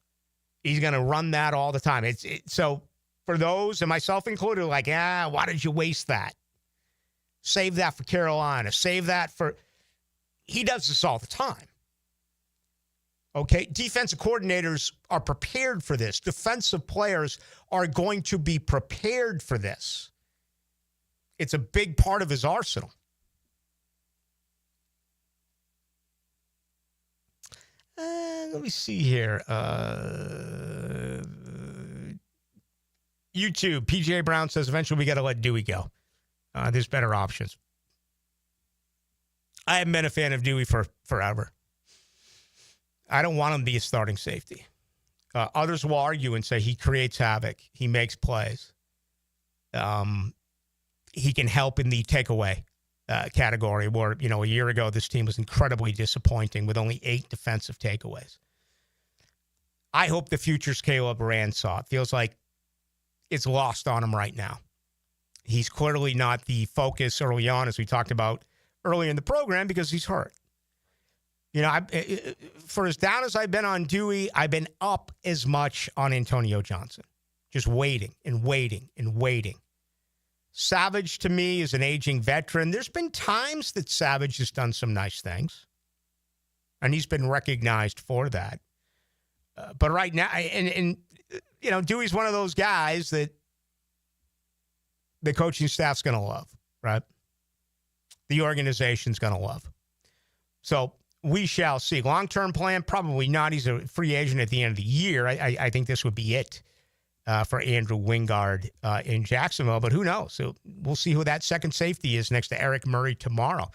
He's going to run that all the time. So for those, and myself included, like, why did you waste that? Save that for Carolina. Save that for... He does this all the time. Okay? Defensive coordinators are prepared for this. Defensive players are going to be prepared for this. It's a big part of his arsenal. Let me see here. YouTube, PJ Brown says eventually we got to let Dewey go. There's better options. I haven't been a fan of Dewey for forever. I don't want him to be a starting safety. Others will argue and say he creates havoc. He makes plays. He can help in the takeaway category where, a year ago this team was incredibly disappointing with only 8 defensive takeaways. I hope the future's Caleb Ransaw. It feels like it's lost on him right now. He's clearly not the focus early on, as we talked about earlier in the program, because he's hurt. For as down as I've been on Dewey, I've been up as much on Antonio Johnson. Just waiting and waiting and waiting. Savage, to me, is an aging veteran. There's been times that Savage has done some nice things, and he's been recognized for that. But right now, and Dewey's one of those guys that the coaching staff's going to love, right? The organization's going to love. So we shall see. Long-term plan, probably not. He's a free agent at the end of the year. I think this would be it for Andrew Wingard in Jacksonville, but who knows? So we'll see who that second safety is next to Eric Murray tomorrow.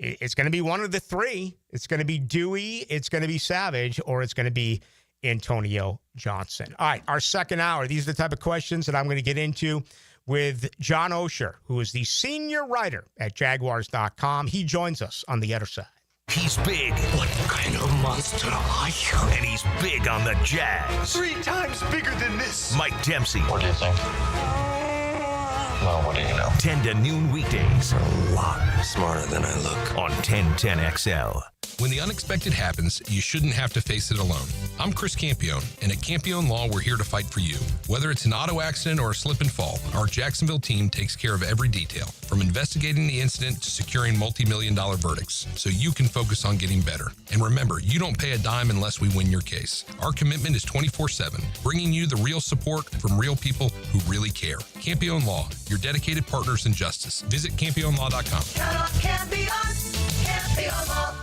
It's going to be one of the three. It's going to be Dewey, it's going to be Savage, or it's going to be Antonio Johnson. All right, our second hour. These are the type of questions that I'm going to get into with John Oehser, who is the senior writer at Jaguars.com. He joins us on the other side. He's big. What kind of monster are you? And he's big on the Jags. 3 times bigger than this. Mike Dempsey. What do you think? Well, what do you know? 10 to noon weekdays. A lot smarter than I look. On 1010XL. When the unexpected happens, you shouldn't have to face it alone. I'm Chris Campione, and at Campione Law, we're here to fight for you. Whether it's an auto accident or a slip and fall, our Jacksonville team takes care of every detail, from investigating the incident to securing multi-million-dollar verdicts, so you can focus on getting better. And remember, you don't pay a dime unless we win your case. Our commitment is 24/7, bringing you the real support from real people who really care. Campione Law, your dedicated partners in justice. Visit CampioneLaw.com. Count on Campione. Campione Law.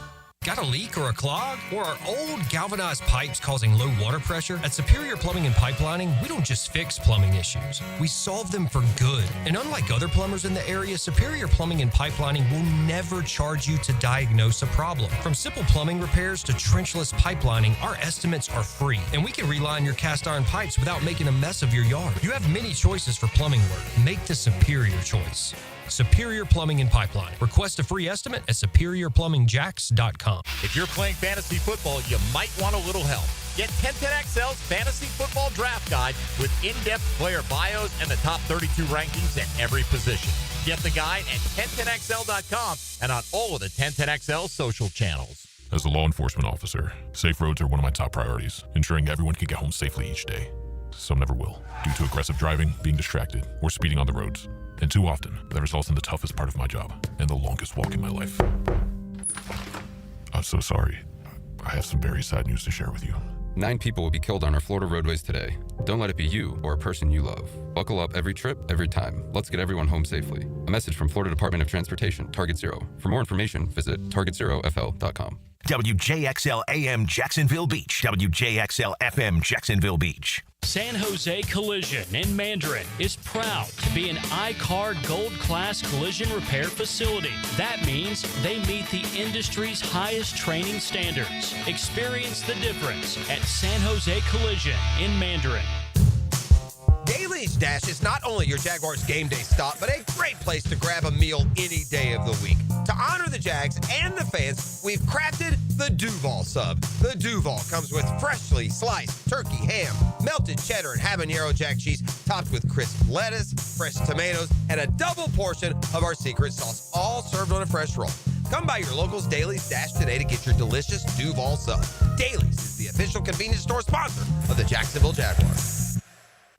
Got a leak or a clog? Or are old galvanized pipes causing low water pressure? At Superior Plumbing and Pipelining, we don't just fix plumbing issues. We solve them for good. And unlike other plumbers in the area, Superior Plumbing and Pipelining will never charge you to diagnose a problem. From simple plumbing repairs to trenchless pipelining, our estimates are free. And we can reline your cast iron pipes without making a mess of your yard. You have many choices for plumbing work. Make the superior choice. Superior Plumbing and Pipeline. Request a free estimate at superiorplumbingjacks.com. If you're playing fantasy football, you might want a little help. Get 1010XL's Fantasy Football Draft Guide with in-depth player bios and the top 32 rankings at every position. Get the guide at 1010XL.com and on all of the 1010XL social channels. As a law enforcement officer, safe roads are one of my top priorities, ensuring everyone can get home safely each day. Some never will, due to aggressive driving, being distracted, or speeding on the roads. And too often, that results in the toughest part of my job and the longest walk in my life. I'm so sorry. I have some very sad news to share with you. 9 people will be killed on our Florida roadways today. Don't let it be you or a person you love. Buckle up every trip, every time. Let's get everyone home safely. A message from Florida Department of Transportation, Target Zero. For more information, visit targetzerofl.com. WJXL AM Jacksonville Beach. WJXL FM Jacksonville Beach. San Jose Collision in Mandarin is proud to be an iCar Gold Class collision repair facility. That means they meet the industry's highest training standards. Experience the difference at San Jose Collision in Mandarin. Daly's Dash is not only your Jaguars game day stop, but a great place to grab a meal any day of the week. To honor the Jags and the fans, we've crafted the Duval Sub. The Duval comes with freshly sliced turkey, ham, melted cheddar, and habanero jack cheese, topped with crisp lettuce, fresh tomatoes, and a double portion of our secret sauce, all served on a fresh roll. Come by your local's Daly's Dash today to get your delicious Duval Sub. Daly's is the official convenience store sponsor of the Jacksonville Jaguars.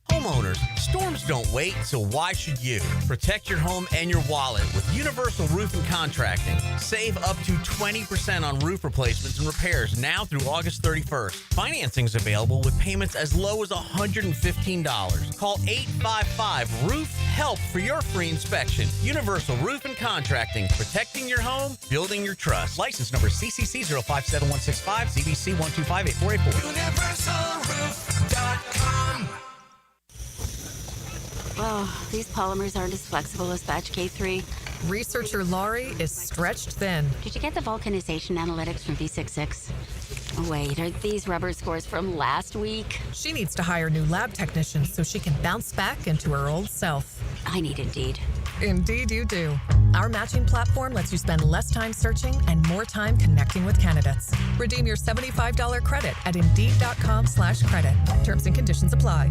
Homeowners, storms don't wait, so why should you? Protect your home and your wallet with Universal Roof and Contracting. Save up to 20% on roof replacements and repairs now through August 31st. Financing is available with payments as low as $115. Call 855-ROOF-HELP for your free inspection. Universal Roof and Contracting, protecting your home, building your trust. License number CCC 057165, CBC 1258484. UniversalRoof.com. Oh, these polymers aren't as flexible as batch K3. Researcher Laurie is stretched thin. Did you get the vulcanization analytics from V66? Oh, wait, are these rubber scores from last week? She needs to hire new lab technicians so she can bounce back into her old self. I need Indeed. Indeed you do. Our matching platform lets you spend less time searching and more time connecting with candidates. Redeem your $75 credit at Indeed.com/credit. Terms and conditions apply.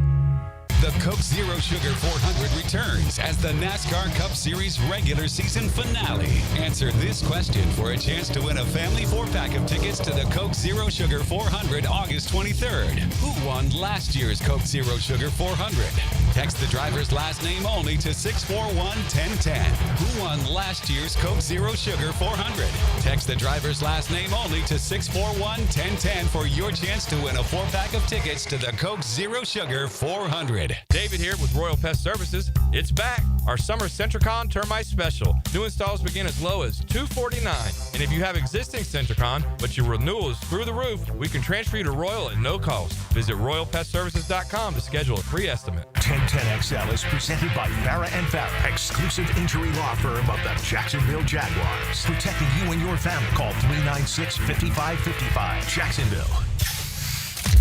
The Coke Zero Sugar 400 returns as the NASCAR Cup Series regular season finale. Answer this question for a chance to win a family 4-pack of tickets to the Coke Zero Sugar 400 August 23rd. Who won last year's Coke Zero Sugar 400? Text the driver's last name only to 641-1010. Who won last year's Coke Zero Sugar 400? Text the driver's last name only to 641-1010 for your chance to win a 4-pack of tickets to the Coke Zero Sugar 400. ride. David here with Royal Pest Services. It's back. Our summer Centricon Termite Special. New installs begin as low as $249. And if you have existing Centricon, but your renewal is through the roof, we can transfer you to Royal at no cost. Visit RoyalPestServices.com to schedule a free estimate. 1010XL is presented by Farah & Farah, exclusive injury law firm of the Jacksonville Jaguars. Protecting you and your family. Call 396-5555. Jacksonville.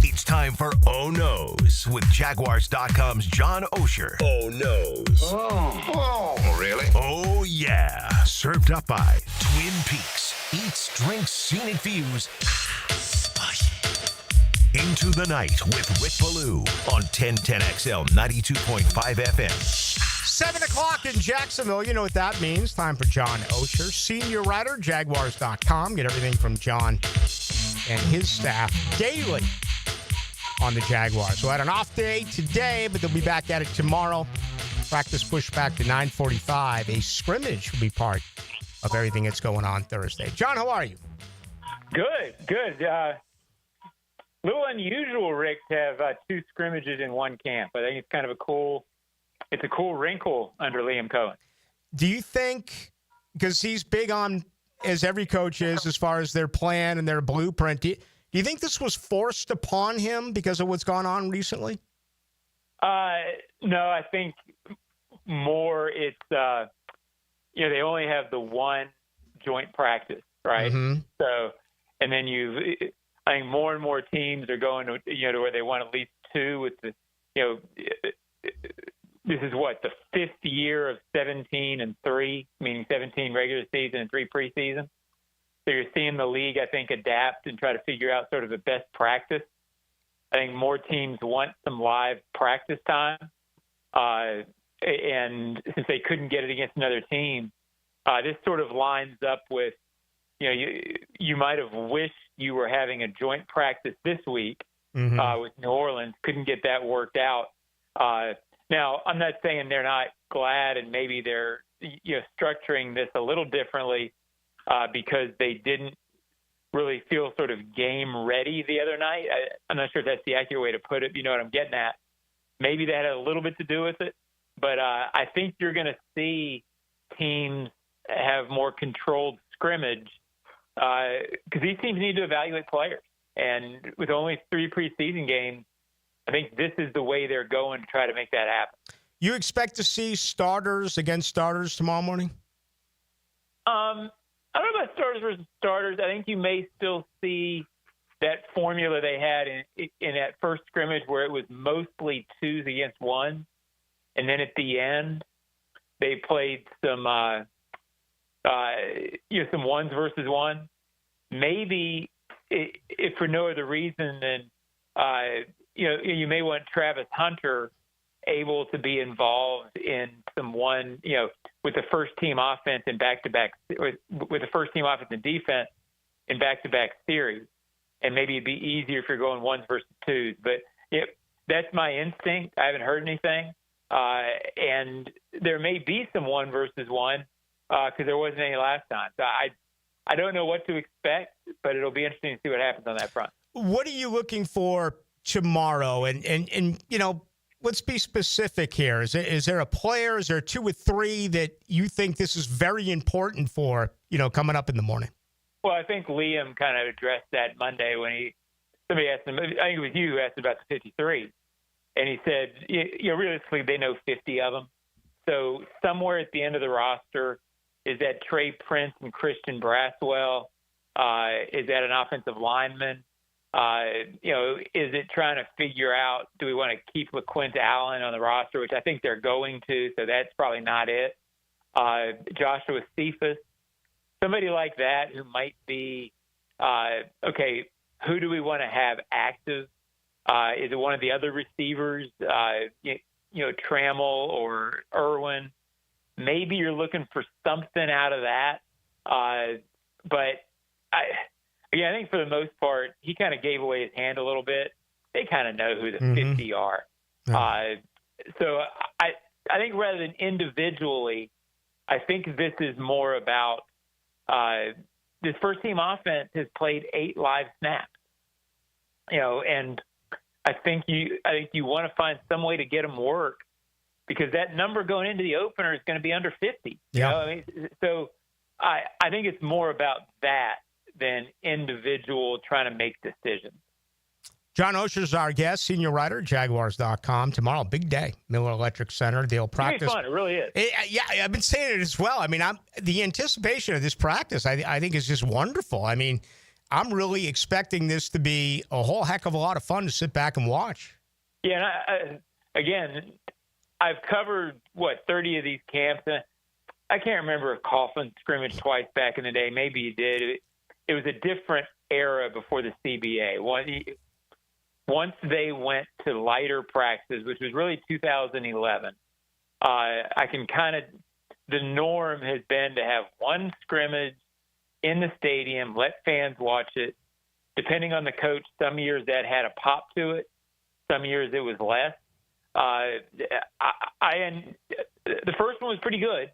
It's time for Oh No's with Jaguars.com's John Oehser. Oh No's. Oh, really? Oh, yeah. Served up by Twin Peaks. Eats, drinks, scenic views. Into the Night with Rick Ballou on 1010XL 92.5 FM. 7 o'clock in Jacksonville. You know what that means. Time for John Oehser, senior writer, Jaguars.com. Get everything from John and his staff daily on the Jaguars. So had an off day today, but they'll be back at it tomorrow. Practice pushed back to 9:45. A scrimmage will be part of everything that's going on Thursday. John, how are you? Good. A little unusual, Rick, to have two scrimmages in one camp. I think it's kind of a cool wrinkle under Liam Cohen. Do you think, because he's big on, as every coach is, as far as their plan and their blueprint, do you think this was forced upon him because of what's gone on recently? No, I think more it's, they only have the one joint practice, right? Mm-hmm. So, and then I think more and more teams are going to, to where they want at least two with the, this is what, the fifth year of 17-3, meaning 17 regular season and 3 preseason. So you're seeing the league, I think, adapt and try to figure out sort of the best practice. I think more teams want some live practice time. And since they couldn't get it against another team, this sort of lines up with, you might have wished you were having a joint practice this week with New Orleans, couldn't get that worked out. Now, I'm not saying they're not glad and maybe they're structuring this a little differently because they didn't really feel sort of game ready the other night. I'm not sure if that's the accurate way to put it. You know what I'm getting at. Maybe that had a little bit to do with it. But I think you're going to see teams have more controlled scrimmage because these teams need to evaluate players. And with only 3 preseason games, I think this is the way they're going to try to make that happen. You expect to see starters against starters tomorrow morning? I don't know about starters versus starters. I think you may still see that formula they had in that first scrimmage where it was mostly 2s against 1s. And then at the end, they played some 1s versus 1. Maybe if for no other reason than, you may want Travis Hunter able to be involved in some with the first team offense and back-to-back, with the first team offense and defense in back-to-back series. And maybe it'd be easier if you're going 1s versus 2s. But that's my instinct. I haven't heard anything. And there may be some 1 versus 1 because there wasn't any last time. So I don't know what to expect, but it'll be interesting to see what happens on that front. What are you looking for tomorrow? And let's be specific here. Is there a player? Is there 2 or 3 that you think this is very important for, coming up in the morning? Well, I think Liam kind of addressed that Monday when somebody asked him, I think it was you who asked about the 53. And he said, realistically, they know 50 of them. So somewhere at the end of the roster, is that Trey Prince and Christian Braswell? Is that an offensive lineman? Is it trying to figure out, do we want to keep LaQuint Allen on the roster, which I think they're going to, so that's probably not it. Joshua Cephas, somebody like that who might be, who do we want to have active? Is it one of the other receivers, Trammell or Irwin? Maybe you're looking for something out of that. But I think for the most part, he kind of gave away his hand a little bit. They kind of know who the 50 are. So I think rather than individually, I think this is more about this first team offense has played 8 live snaps. And I think you want to find some way to get them work, because that number going into the opener is going to be under 50. Yeah. You know? I mean, so I think it's more about that than individual trying to make decisions. John Oehser is our guest, senior writer, Jaguars.com. Tomorrow, big day, Miller Electric Center. They'll practice. It's fun. It really is. Yeah, I've been saying it as well. I mean, the anticipation of this practice, I think, is just wonderful. I mean, I'm really expecting this to be a whole heck of a lot of fun to sit back and watch. Yeah, and again, I've covered, 30 of these camps. I can't remember if Coughlin scrimmaged twice back in the day. Maybe he did. It was a different era before the CBA. Once they went to lighter practices, which was really 2011, the norm has been to have one scrimmage in the stadium, let fans watch it. Depending on the coach, some years that had a pop to it. Some years it was less. The first one was pretty good,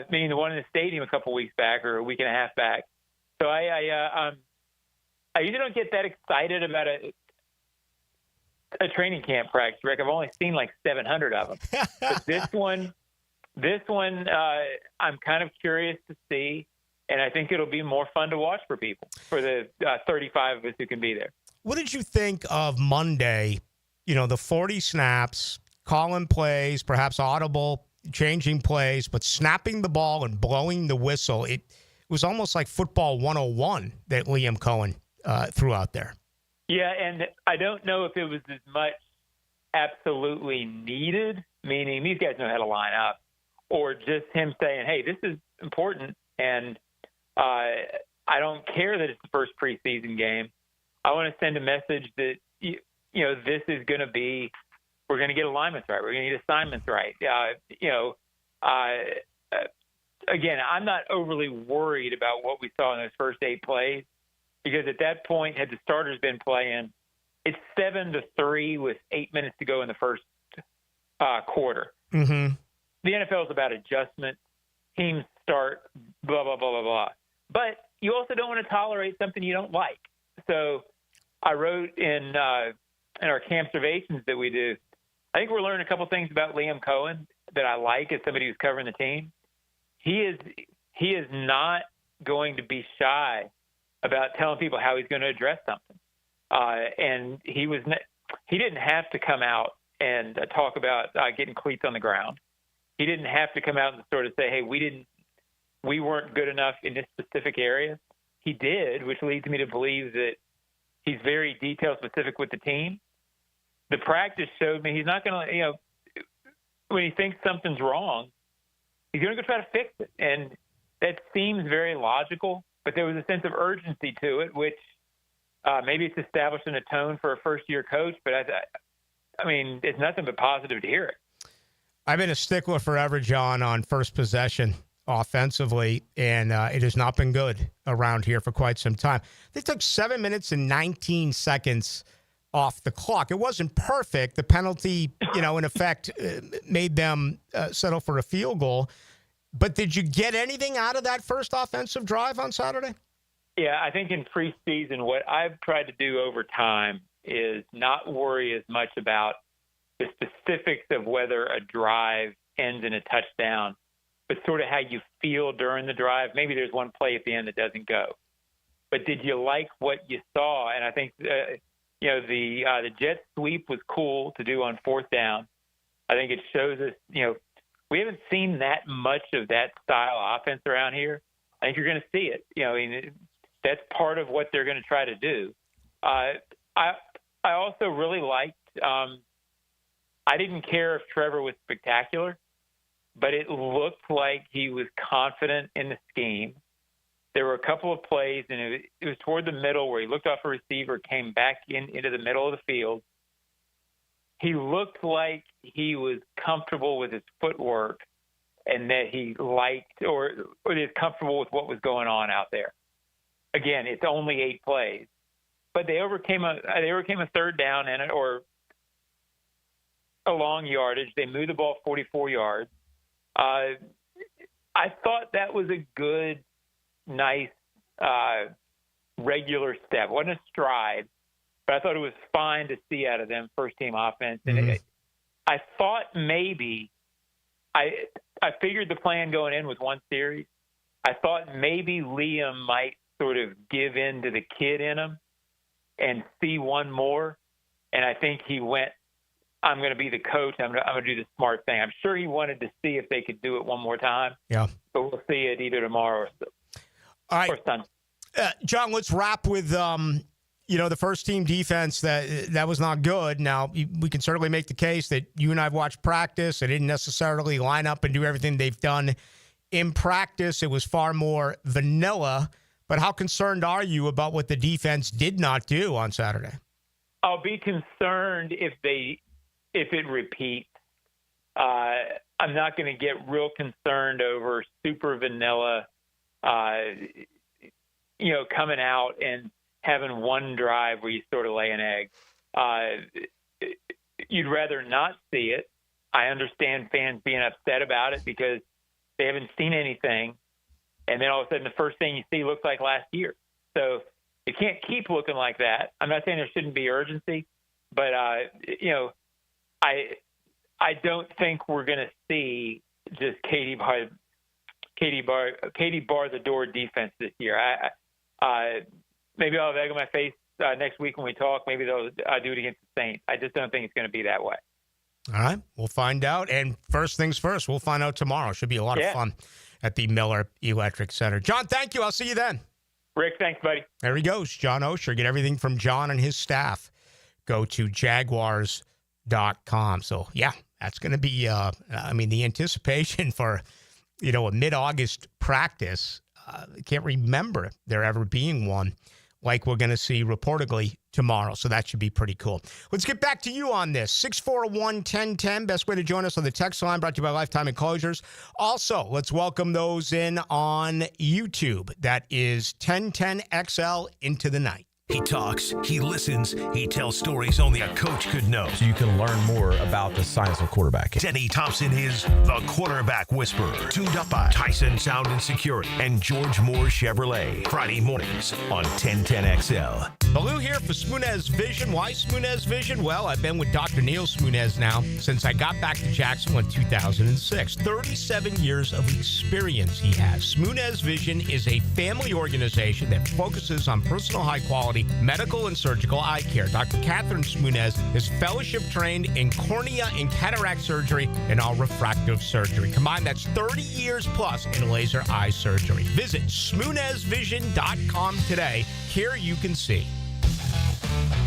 meaning the one in the stadium a couple weeks back or a week and a half back. So I usually don't get that excited about a training camp practice, Rick. I've only seen like 700 of them. But this one, I'm kind of curious to see, and I think it'll be more fun to watch for people, for the 35 of us who can be there. What did you think of Monday? You know, the 40 snaps, calling plays, perhaps audible, changing plays, but snapping the ball and blowing the whistle. It was almost like football 101 that Liam Cohen threw out there. Yeah, and I don't know if it was as much absolutely needed, meaning these guys know how to line up, or just him saying, hey, this is important, and I don't care that it's the first preseason game. I want to send a message that, this is going to be, we're going to get alignments right. We're going to get assignments right. Again, I'm not overly worried about what we saw in those first 8 plays, because at that point, had the starters been playing, it's 7-3 with 8 minutes to go in the first quarter. Mm-hmm. The NFL is about adjustment. Teams start blah, blah, blah, blah, blah. But you also don't want to tolerate something you don't like. So I wrote in our camp observations that we do, I think we're learning a couple things about Liam Cohen that I like as somebody who's covering the team. He is not going to be shy about telling people how he's going to address something. And he didn't have to come out and talk about getting cleats on the ground. He didn't have to come out and sort of say, hey, we weren't good enough in this specific area. He did, which leads me to believe that he's very detail specific with the team. The practice showed me he's not going to, when he thinks something's wrong, he's going to go try to fix it. And that seems very logical, but there was a sense of urgency to it, which maybe it's establishing a tone for a first-year coach, but I mean, it's nothing but positive to hear it. I've been a stickler forever, John, on first possession offensively, and it has not been good around here for quite some time. They took 7 minutes and 19 seconds off the clock. It wasn't perfect. The penalty, in effect, made them settle for a field goal. But did you get anything out of that first offensive drive on Saturday? Yeah, I think in preseason, what I've tried to do over time is not worry as much about the specifics of whether a drive ends in a touchdown, but sort of how you feel during the drive. Maybe there's one play at the end that doesn't go. But did you like what you saw? And I think, the jet sweep was cool to do on fourth down. I think it shows us, we haven't seen that much of that style offense around here. I think you're going to see it. That's part of what they're going to try to do. I also really liked, I didn't care if Trevor was spectacular, but it looked like he was confident in the scheme. There were a couple of plays, and it was toward the middle where he looked off a receiver, came back into the middle of the field. He looked like he was comfortable with his footwork and that he liked or is comfortable with what was going on out there. Again, it's only 8 plays, but they overcame a third down or a long yardage. They moved the ball 44 yards. I thought that was a good, nice, regular step. It wasn't a stride, but I thought it was fine to see out of them, first-team offense. And I thought maybe I figured the plan going in was one series. I thought maybe Liam might sort of give in to the kid in him and see one more. And I think he went, I'm going to be the coach. I'm going to do the smart thing. I'm sure he wanted to see if they could do it one more time. Yeah. But we'll see it either tomorrow All right. or Sunday. John, let's wrap with, the first-team defense that was not good. Now, we can certainly make the case that you and I have watched practice. They didn't necessarily line up and do everything they've done in practice. It was far more vanilla. But how concerned are you about what the defense did not do on Saturday? I'll be concerned if it repeats. I'm not going to get real concerned over super vanilla, coming out and having one drive where you sort of lay an egg. You'd rather not see it. I understand fans being upset about it because they haven't seen anything. And then all of a sudden the first thing you see looks like last year. So it can't keep looking like that. I'm not saying there shouldn't be urgency, but, I don't think we're going to see just Katie bar the door defense this year. Maybe I'll have egg on my face next week when we talk. Maybe they'll do it against the Saints. I just don't think it's going to be that way. All right, we'll find out. And first things first, we'll find out tomorrow. Should be a lot of fun at the Miller Electric Center. John, thank you. I'll see you then. Rick, thanks, buddy. There he goes, John Oehser. Get everything from John and his staff. Go to Jaguars.com. So, yeah, that's going to be, the anticipation for, a mid-August practice. I can't remember there ever being one like we're going to see reportedly tomorrow. So that should be pretty cool. Let's get back to you on this. 641-1010. Best way to join us on the text line, brought to you by Lifetime Enclosures. Also, let's welcome those in on YouTube. That is 1010XL Into the Night. He talks, he listens, he tells stories only a coach could know. So you can learn more about the science of quarterbacking. Denny Thompson is the quarterback whisperer, tuned up by Tyson Sound and Security and George Moore Chevrolet. Friday mornings on 1010XL. Ballou here for Smunez Vision. Why Smunez Vision? Well, I've been with Dr. Neil Smunez now since I got back to Jacksonville in 2006. 37 years of experience he has. Smunez Vision is a family organization that focuses on personal high-quality medical and surgical eye care. Dr. Catherine Smunez is fellowship trained in cornea and cataract surgery and all refractive surgery. Combined, that's 30 years plus in laser eye surgery. Visit SmunezVision.com today. Here you can see.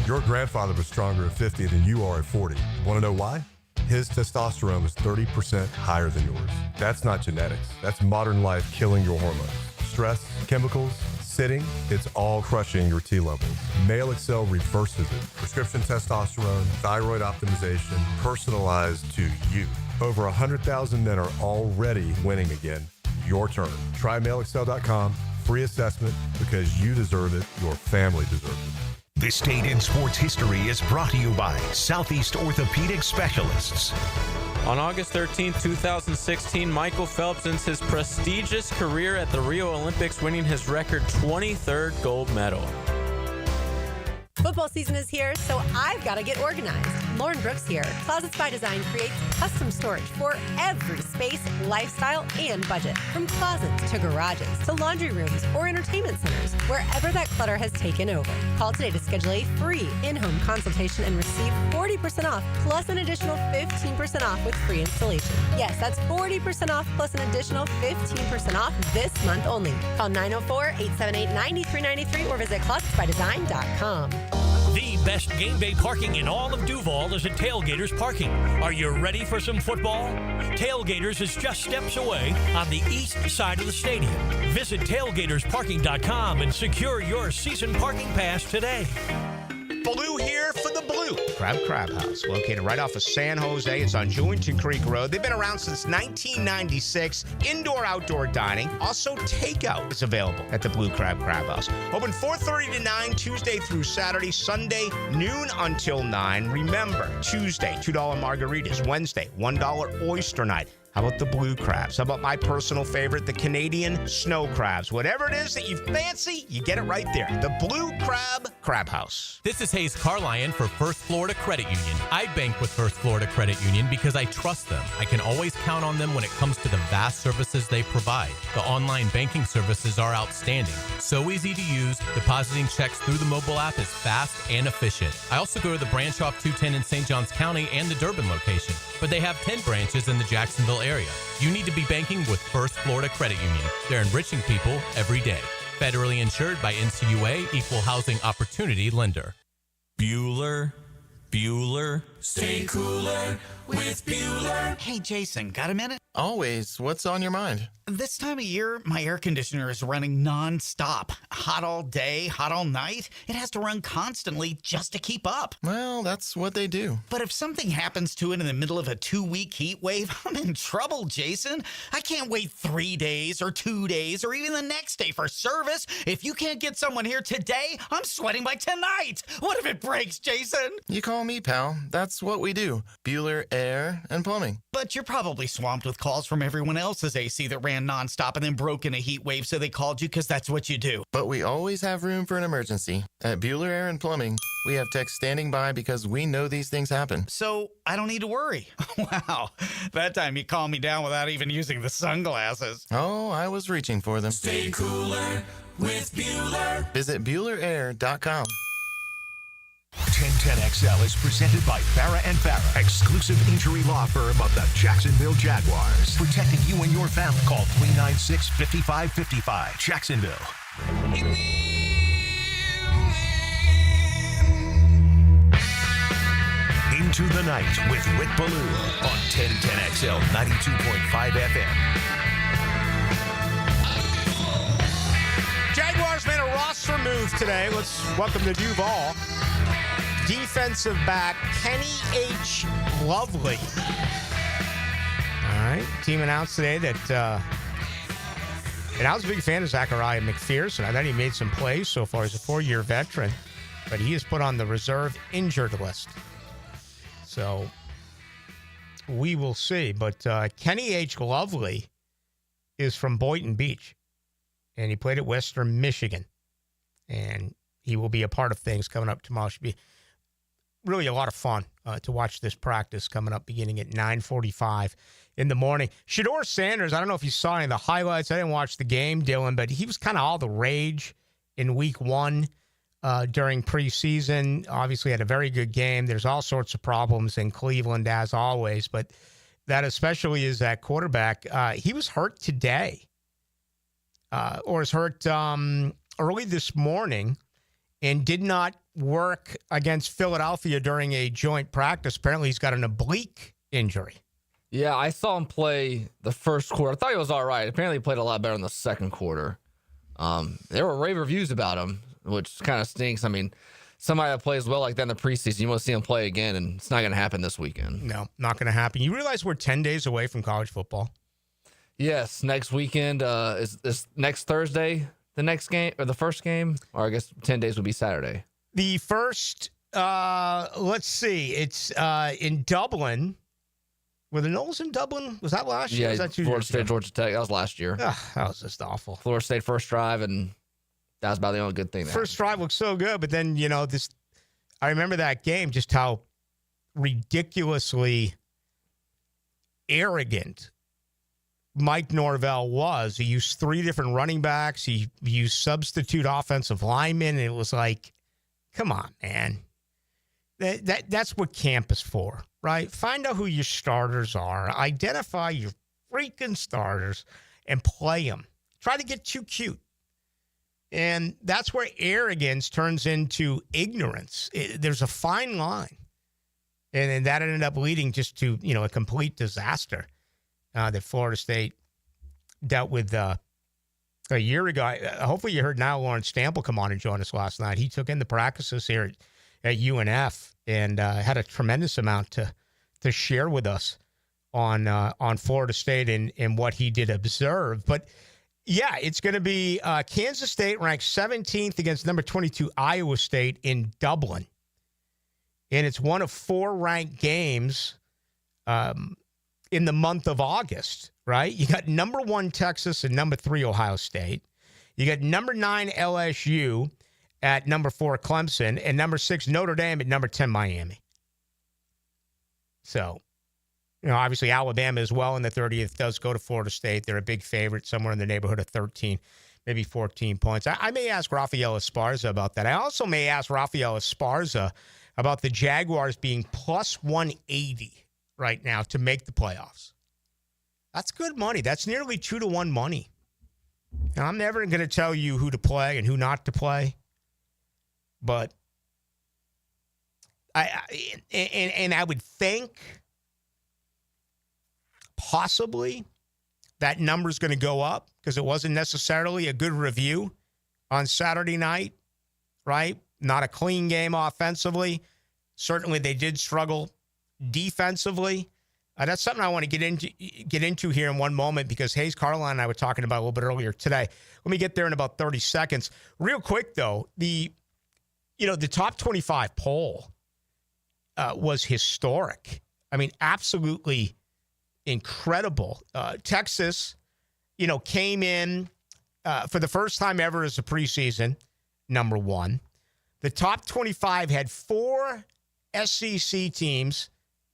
Your grandfather was stronger at 50 than you are at 40. Want to know why? His testosterone was 30% higher than yours. That's not genetics. That's modern life killing your hormones. Stress, chemicals, sitting, it's all crushing your T levels. Male Excel reverses it. Prescription testosterone, thyroid optimization, personalized to you. Over 100,000 men are already winning again. Your turn. Try MaleExcel.com. Free assessment because you deserve it. Your family deserves it. This Date in Sports History is brought to you by Southeast Orthopedic Specialists. On August 13, 2016, Michael Phelps ends his prestigious career at the Rio Olympics, winning his record 23rd gold medal. Football season is here, so I've got to get organized. Lauren Brooks here. Closets by Design creates custom storage for every space, lifestyle, and budget. From closets to garages to laundry rooms or entertainment centers, wherever that clutter has taken over. Call today to schedule a free in-home consultation and receive 40% off plus an additional 15% off with free installation. Yes, that's 40% off plus an additional 15% off this month only. Call 904-878-9393 or visit closetsbydesign.com. The best game day parking in all of Duval is at Tailgaters Parking. Are you ready for some football? Tailgaters is just steps away on the east side of the stadium. Visit tailgatorsparking.com and secure your season parking pass today. Ballou here for the Blue Crab House, located right off of San Jose. It's on Jewington Creek Road. They've been around since 1996. Indoor-outdoor dining. Also, takeout is available at the Blue Crab House. Open 4:30 to 9, Tuesday through Saturday. Sunday, noon until 9. Remember, Tuesday, $2 margaritas. Wednesday, $1 oyster night. How about the blue crabs? How about my personal favorite, the Canadian snow crabs? Whatever it is that you fancy, you get it right there. The Blue Crab House. This is Hayes Carlion for First Florida Credit Union. I bank with First Florida Credit Union because I trust them. I can always count on them when it comes to the vast services they provide. The online banking services are outstanding. So easy to use, depositing checks through the mobile app is fast and efficient. I also go to the branch off 210 in St. Johns County and the Durbin location, but they have 10 branches in the Jacksonville area. You need to be banking with First Florida Credit Union. They're enriching people every day. Federally insured by NCUA, Equal Housing Opportunity Lender. Bueller. Stay cooler with Bueller. Hey, Jason, got a minute? Always. What's on your mind? This time of year, my air conditioner is running non-stop. Hot all day, hot all night. It has to run constantly just to keep up. Well, that's what they do. But if something happens to it in the middle of a 2-week heat wave, I'm in trouble, Jason. I can't wait 3 days or 2 days or even the next day for service. If you can't get someone here today, I'm sweating by tonight. What if it breaks, Jason? You call me, pal. That's what we do. Bueller Air and Plumbing. But you're probably swamped with calls from everyone else's AC that ran nonstop and then broke in a heat wave, so they called you because that's what you do. But we always have room for an emergency. At Bueller Air and Plumbing, we have techs standing by because we know these things happen. So I don't need to worry. Wow. That time you calmed me down without even using the sunglasses. Oh, I was reaching for them. Stay cooler with Bueller. Visit BuellerAir.com. 1010XL is presented by Farrah & Farrah, exclusive injury law firm of the Jacksonville Jaguars. Protecting you and your family. Call 396-5555. Jacksonville. Into the Night with Rick Ballou on 1010XL 92.5 FM. Jaguars made a roster move today. Let's welcome to Duval. Defensive back Kenny H. Lovely. All right. Team announced today that, and I was a big fan of Zachariah McPherson. I thought he made some plays so far as a 4-year veteran, but he is put on the reserve injured list. So we will see. But Kenny H. Lovely is from Boynton Beach, and he played at Western Michigan, and he will be a part of things coming up tomorrow. Should be really a lot of fun to watch this practice coming up beginning at 9:45 in the morning. Shedeur Sanders, I don't know if you saw any of the highlights. I didn't watch the game, Dylan, but he was kind of all the rage in week 1 during preseason. Obviously had a very good game. There's all sorts of problems in Cleveland, as always, but that especially is at quarterback. He was hurt today, or was hurt early this morning, and did not work against Philadelphia during a joint practice. Apparently, he's got an oblique injury. Yeah, I saw him play the first quarter. I thought he was all right. Apparently, he played a lot better in the second quarter. There were rave reviews about him, which kind of stinks. I mean, somebody that plays well like that in the preseason, you want to see him play again, and it's not going to happen this weekend. No, not going to happen. You realize we're 10 days away from college football? Yes, next weekend is next Thursday the next game, or the first game, or I guess 10 days would be Saturday. The first, let's see, it's in Dublin. Were the Knowles in Dublin? Was that last year? Yeah, Was that 2 Florida years State, ago? Georgia Tech. That was last year. That was just awful. Florida State first drive, and that was about the only good thing. First drive looked so good, but then, I remember that game, just how ridiculously arrogant Mike Norvell was. He used 3 different running backs. He used substitute offensive linemen. And it was like, come on, man. That's what camp is for, right? Find out who your starters are. Identify your freaking starters and play them. Try to get too cute. And that's where arrogance turns into ignorance. There's a fine line. And that ended up leading just to, a complete disaster that Florida State dealt with a year ago. Hopefully you heard now Lawrence Stample come on and join us last night. He took in the practices here at UNF and had a tremendous amount to share with us on Florida State and what he did observe. But, yeah, it's going to be Kansas State ranked 17th against number 22 Iowa State in Dublin. And it's one of 4 ranked games in the month of August, right? You got number 1 Texas and number 3 Ohio State. You got number 9 LSU at number 4 Clemson and number 6 Notre Dame at number 10 Miami. So, obviously Alabama as well in the 30th does go to Florida State. They're a big favorite, somewhere in the neighborhood of 13, maybe 14 points. I may ask Raphael Esparza about that. I also may ask Raphael Esparza about the Jaguars being plus 180 right now to make the playoffs. That's good money. That's nearly 2-1 money. Now, I'm never going to tell you who to play and who not to play, but I would think possibly that number's going to go up because it wasn't necessarily a good review on Saturday night, right? Not a clean game offensively. Certainly they did struggle defensively. That's something I want to get into here in one moment because Hayes Carline and I were talking about a little bit earlier today. Let me get there in about 30 seconds. Real quick, though, the top 25 poll was historic. I mean, absolutely incredible. Texas, came in for the first time ever as a preseason, number 1. The top 25 had 4 SEC teams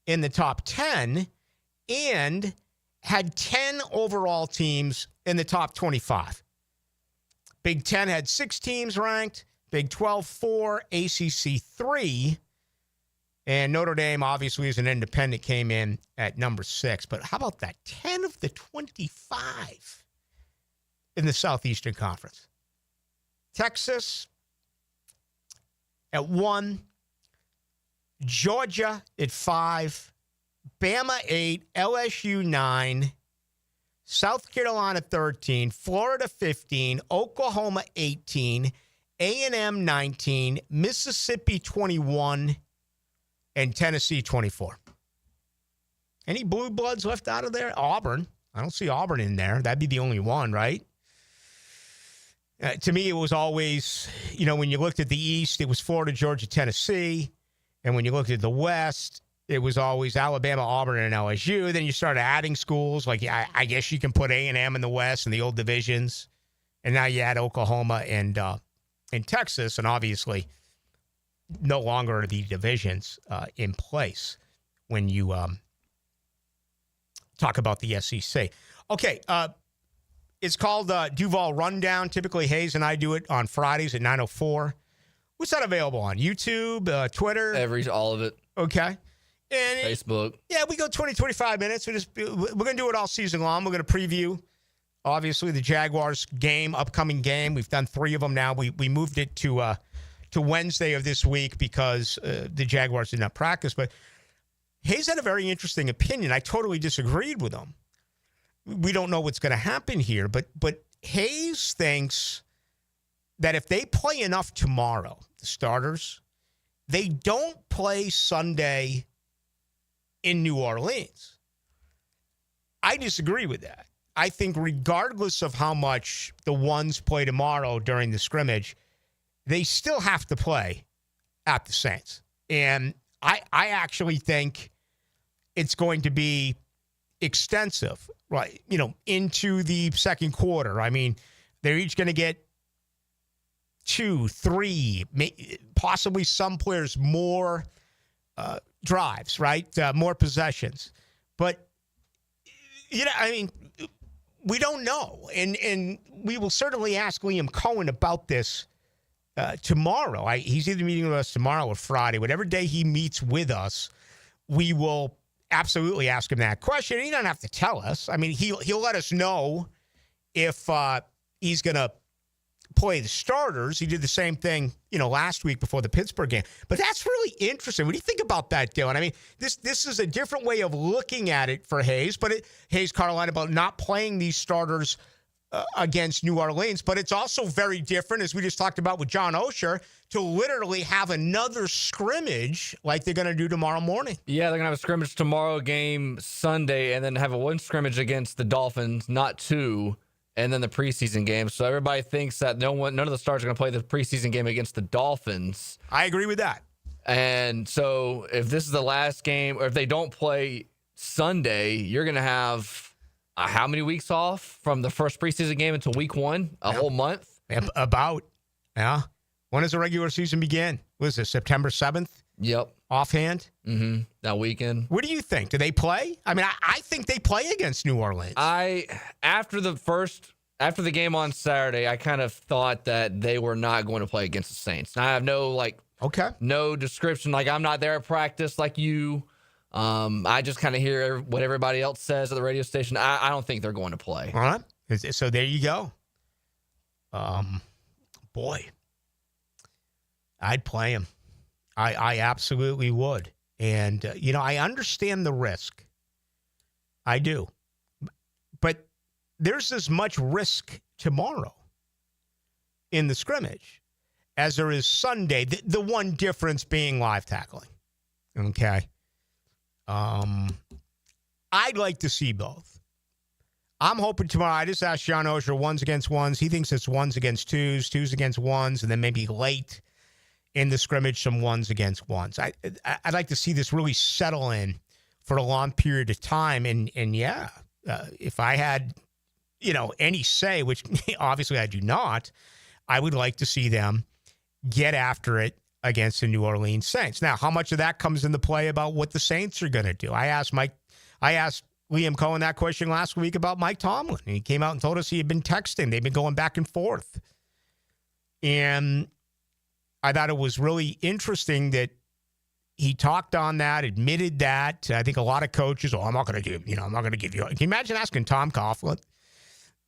in the top 10 and had 10 overall teams in the top 25. Big 10 had 6 teams ranked, Big 12 4, ACC 3, and Notre Dame, obviously, as an independent, came in at number 6. But how about that? 10 of the 25 in the Southeastern Conference. Texas at 1, Georgia at 5, Bama 8, LSU 9, South Carolina 13, Florida 15, Oklahoma 18, A&M 19, Mississippi 21, and Tennessee 24. Any blue bloods left out of there? Auburn. I don't see Auburn in there. That'd be the only one, right? To me, it was always, when you looked at the East, it was Florida, Georgia, Tennessee. And when you looked at the West, it was always Alabama, Auburn, and LSU. Then you started adding schools. Like, I guess you can put A&M in the West and the old divisions. And now you add Oklahoma and Texas. And obviously, no longer are the divisions in place when you talk about the SEC. Okay, it's called Duval Rundown. Typically, Hayes and I do it on Fridays at 9:04. What's that available on? YouTube, Twitter? All of it. Okay. And Facebook. Yeah, we go 20, 25 minutes. We're going to do it all season long. We're going to preview, obviously, the Jaguars game, upcoming game. We've done 3 of them now. We moved it to Wednesday of this week because the Jaguars did not practice. But Hayes had a very interesting opinion. I totally disagreed with him. We don't know what's going to happen here, but Hayes thinks that if they play enough tomorrow, the starters, they don't play Sunday in New Orleans. I disagree with that. I think regardless of how much the ones play tomorrow during the scrimmage, they still have to play at the Saints. And I actually think it's going to be extensive, right? Into the second quarter. I mean, they're each going to get 2, 3, possibly some players more drives, right? More possessions. But, we don't know. And we will certainly ask Liam Cohen about this tomorrow. He's either meeting with us tomorrow or Friday. Whatever day he meets with us, we will absolutely ask him that question. He doesn't have to tell us. I mean, he'll let us know if he's going to play the starters. He did the same thing, last week before the Pittsburgh game. But that's really interesting. What do you think about that, Dylan? I mean, this is a different way of looking at it for Hayes, but Hayes Carolina about not playing these starters against New Orleans. But it's also very different, as we just talked about with John Oehser, to literally have another scrimmage like they're going to do tomorrow morning. Yeah, they're going to have a scrimmage tomorrow, game Sunday, and then have a 1 scrimmage against the Dolphins, not 2. And then the preseason game. So everybody thinks that none of the stars are going to play the preseason game against the Dolphins. I agree with that. And so if this is the last game, or if they don't play Sunday, you're going to have how many weeks off from the first preseason game until week 1? A whole month? About. Yeah. When does the regular season begin? What is this, September 7th? Yep. Offhand? Mm-hmm. That weekend. What do you think? Do they play? I mean, I think they play against New Orleans. After the game on Saturday, I kind of thought that they were not going to play against the Saints. And I have no description. Like, I'm not there at practice like you. I just kind of hear what everybody else says at the radio station. I don't think they're going to play. All right. So there you go. Boy, I'd play him. I absolutely would. And, I understand the risk. I do. But there's as much risk tomorrow in the scrimmage as there is Sunday. The one difference being live tackling. Okay. I'd like to see both. I'm hoping tomorrow. I just asked John Oehser ones against ones. He thinks it's ones against twos, twos against ones, and then maybe late in the scrimmage, some ones against ones. I'd like to see this really settle in for a long period of time. And if I had, any say, which obviously I do not, I would like to see them get after it against the New Orleans Saints. Now, how much of that comes into play about what the Saints are going to do? I asked Liam Cohen that question last week about Mike Tomlin, and he came out and told us he had been texting. They've been going back and forth. And I thought it was really interesting that he talked on that, admitted that. I think a lot of coaches, I'm not going to give you. Can you imagine asking Tom Coughlin,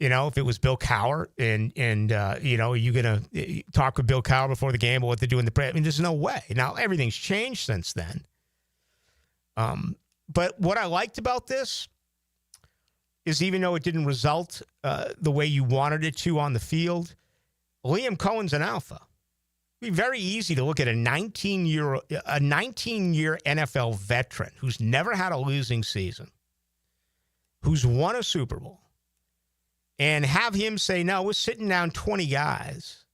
if it was Bill Cowher and are you going to talk with Bill Cowher before the game about what they're doing? I mean, there's no way. Now, everything's changed since then. But what I liked about this is even though it didn't result the way you wanted it to on the field, Liam Cohen's an alpha. It'd be very easy to look at a 19-year NFL veteran who's never had a losing season, who's won a Super Bowl, and have him say, no, we're sitting down 20 guys.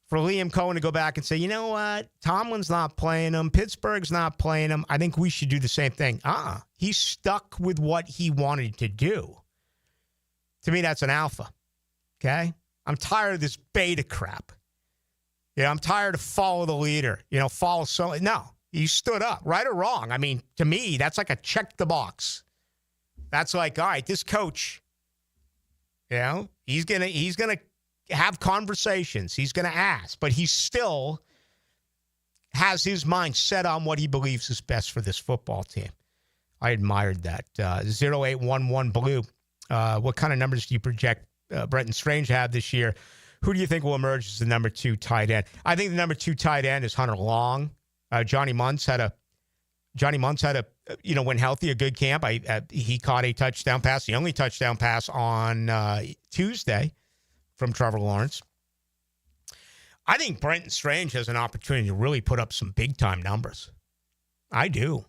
For Liam Cohen to go back and say, you know what? Tomlin's not playing him. Pittsburgh's not playing him. I think we should do the same thing. He's stuck with what he wanted to do. To me, that's an alpha. Okay? I'm tired of this beta crap. I'm tired of follow the leader. Follow so. No, he stood up, right or wrong. I mean, to me, that's like a check the box. That's like, all right, this coach, he's gonna have conversations. He's gonna ask, but he still has his mind set on what he believes is best for this football team. I admired that. 0811 Blue. What kind of numbers do you project Brenton Strange have this year? Who do you think will emerge as the number 2 tight end? I think the number 2 tight end is Hunter Long. Johnny Muntz had a, when healthy, a good camp. He caught a touchdown pass, the only touchdown pass on Tuesday from Trevor Lawrence. I think Brenton Strange has an opportunity to really put up some big-time numbers. I do.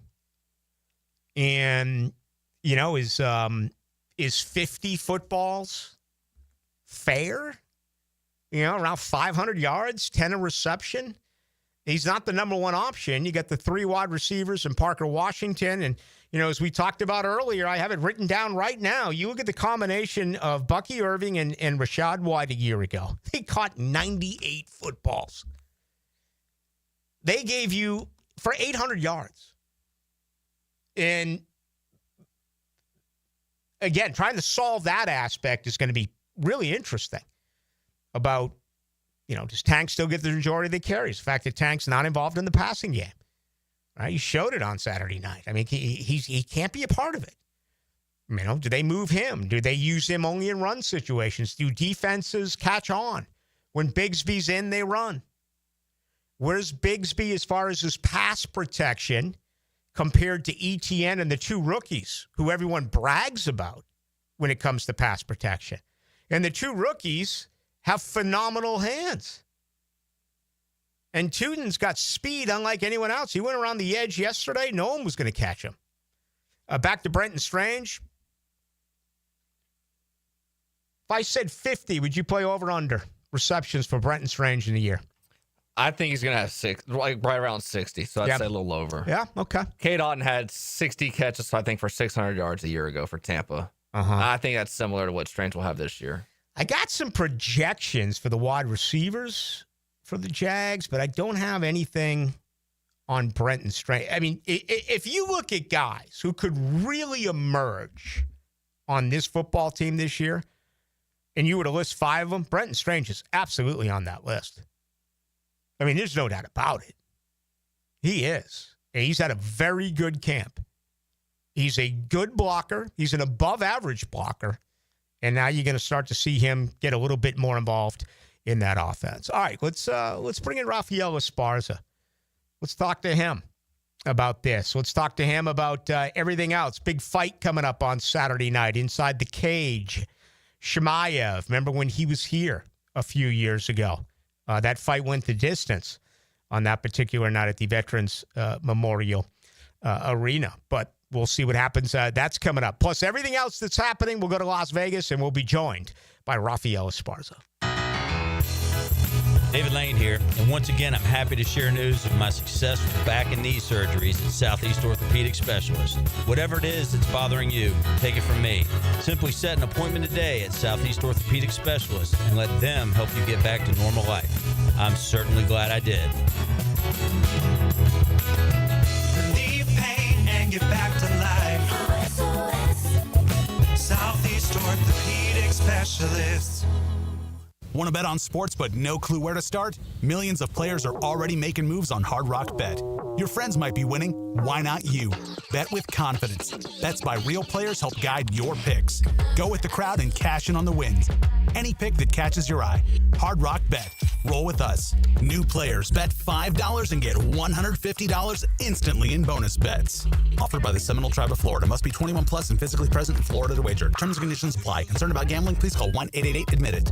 And, is 50 footballs fair? Around 500 yards, 10 a reception. He's not the number one option. You got the 3 wide receivers and Parker Washington. And, as we talked about earlier, I have it written down right now. You look at the combination of Bucky Irving and Rashad White a year ago. They caught 98 footballs. They gave you for 800 yards. And, again, trying to solve that aspect is going to be really interesting. About, does Tank still get the majority of the carries? The fact that Tank's not involved in the passing game. Right? He showed it on Saturday night. I mean, he can't be a part of it. Do they move him? Do they use him only in run situations? Do defenses catch on? When Bigsby's in, they run. Where's Bigsby as far as his pass protection compared to ETN and the 2 rookies who everyone brags about when it comes to pass protection? And the 2 rookies have phenomenal hands. And Tuden's got speed unlike anyone else. He went around the edge yesterday. No one was going to catch him. Back to Brenton Strange. If I said 50, would you play over under receptions for Brenton Strange in a year? I think he's going to have right around 60, so I'd say a little over. Yeah, okay. Cade Otton had 60 catches, I think, for 600 yards a year ago for Tampa. I think that's similar to what Strange will have this year. I got some projections for the wide receivers for the Jags, but I don't have anything on Brenton Strange. I mean, if you look at guys who could really emerge on this football team this year, and you were to list 5 of them, Brenton Strange is absolutely on that list. I mean, there's no doubt about it. He is. And he's had a very good camp. He's a good blocker. He's an above-average blocker. And now you're going to start to see him get a little bit more involved in that offense. All right, let's bring in Raphael Esparza. Let's talk to him about this. Let's talk to him about everything else. Big fight coming up on Saturday night inside the cage. Shemaev, remember when he was here a few years ago? That fight went the distance on that particular night at the Veterans Memorial Arena. But we'll see what happens. That's coming up. Plus, everything else that's happening, we'll go to Las Vegas, and we'll be joined by Raphael Esparza. David Lane here, and once again, I'm happy to share news of my success with back and knee surgeries at Southeast Orthopedic Specialists. Whatever it is that's bothering you, take it from me. Simply set an appointment today at Southeast Orthopedic Specialists and let them help you get back to normal life. I'm certainly glad I did. Relieve pain and get back to life. Southeast Orthopedic Specialists. Want to bet on sports but no clue where to start? Millions of players are already making moves on Hard Rock Bet. Your friends might be winning. Why not you? Bet with confidence. Bets by real players help guide your picks. Go with the crowd and cash in on the wins. Any pick that catches your eye. Hard Rock Bet. Roll with us. New players bet $5 and get $150 instantly in bonus bets. Offered by the Seminole Tribe of Florida. Must be 21 plus and physically present in Florida to wager. Terms and conditions apply. Concerned about gambling? Please call 1-888-ADMIT-IT.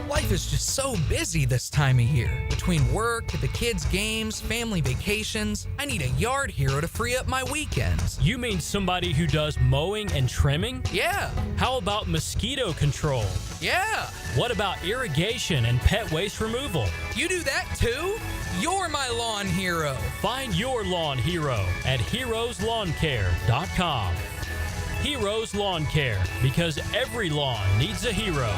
Life is just so busy this time of year. Between work, the kids' games, family vacations, I need a yard hero to free up my weekends. You mean somebody who does mowing and trimming? Yeah. How about mosquito control? Yeah. What about irrigation and pet waste removal? You do that too? You're my lawn hero. Find your lawn hero at heroeslawncare.com. Heroes Lawn Care, because every lawn needs a hero.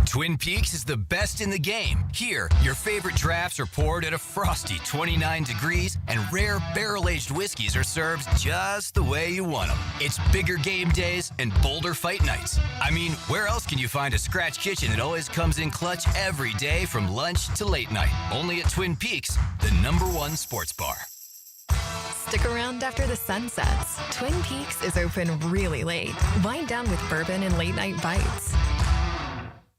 Twin Peaks is the best in the game. Here, your favorite drafts are poured at a frosty 29 degrees, and rare barrel-aged whiskeys are served just the way you want them. It's bigger game days and bolder fight nights. I mean, where else can you find a scratch kitchen that always comes in clutch every day from lunch to late night? Only at Twin Peaks, the #1 sports bar. Stick around after the sun sets. Twin Peaks is open really late. Wind down with bourbon and late-night bites.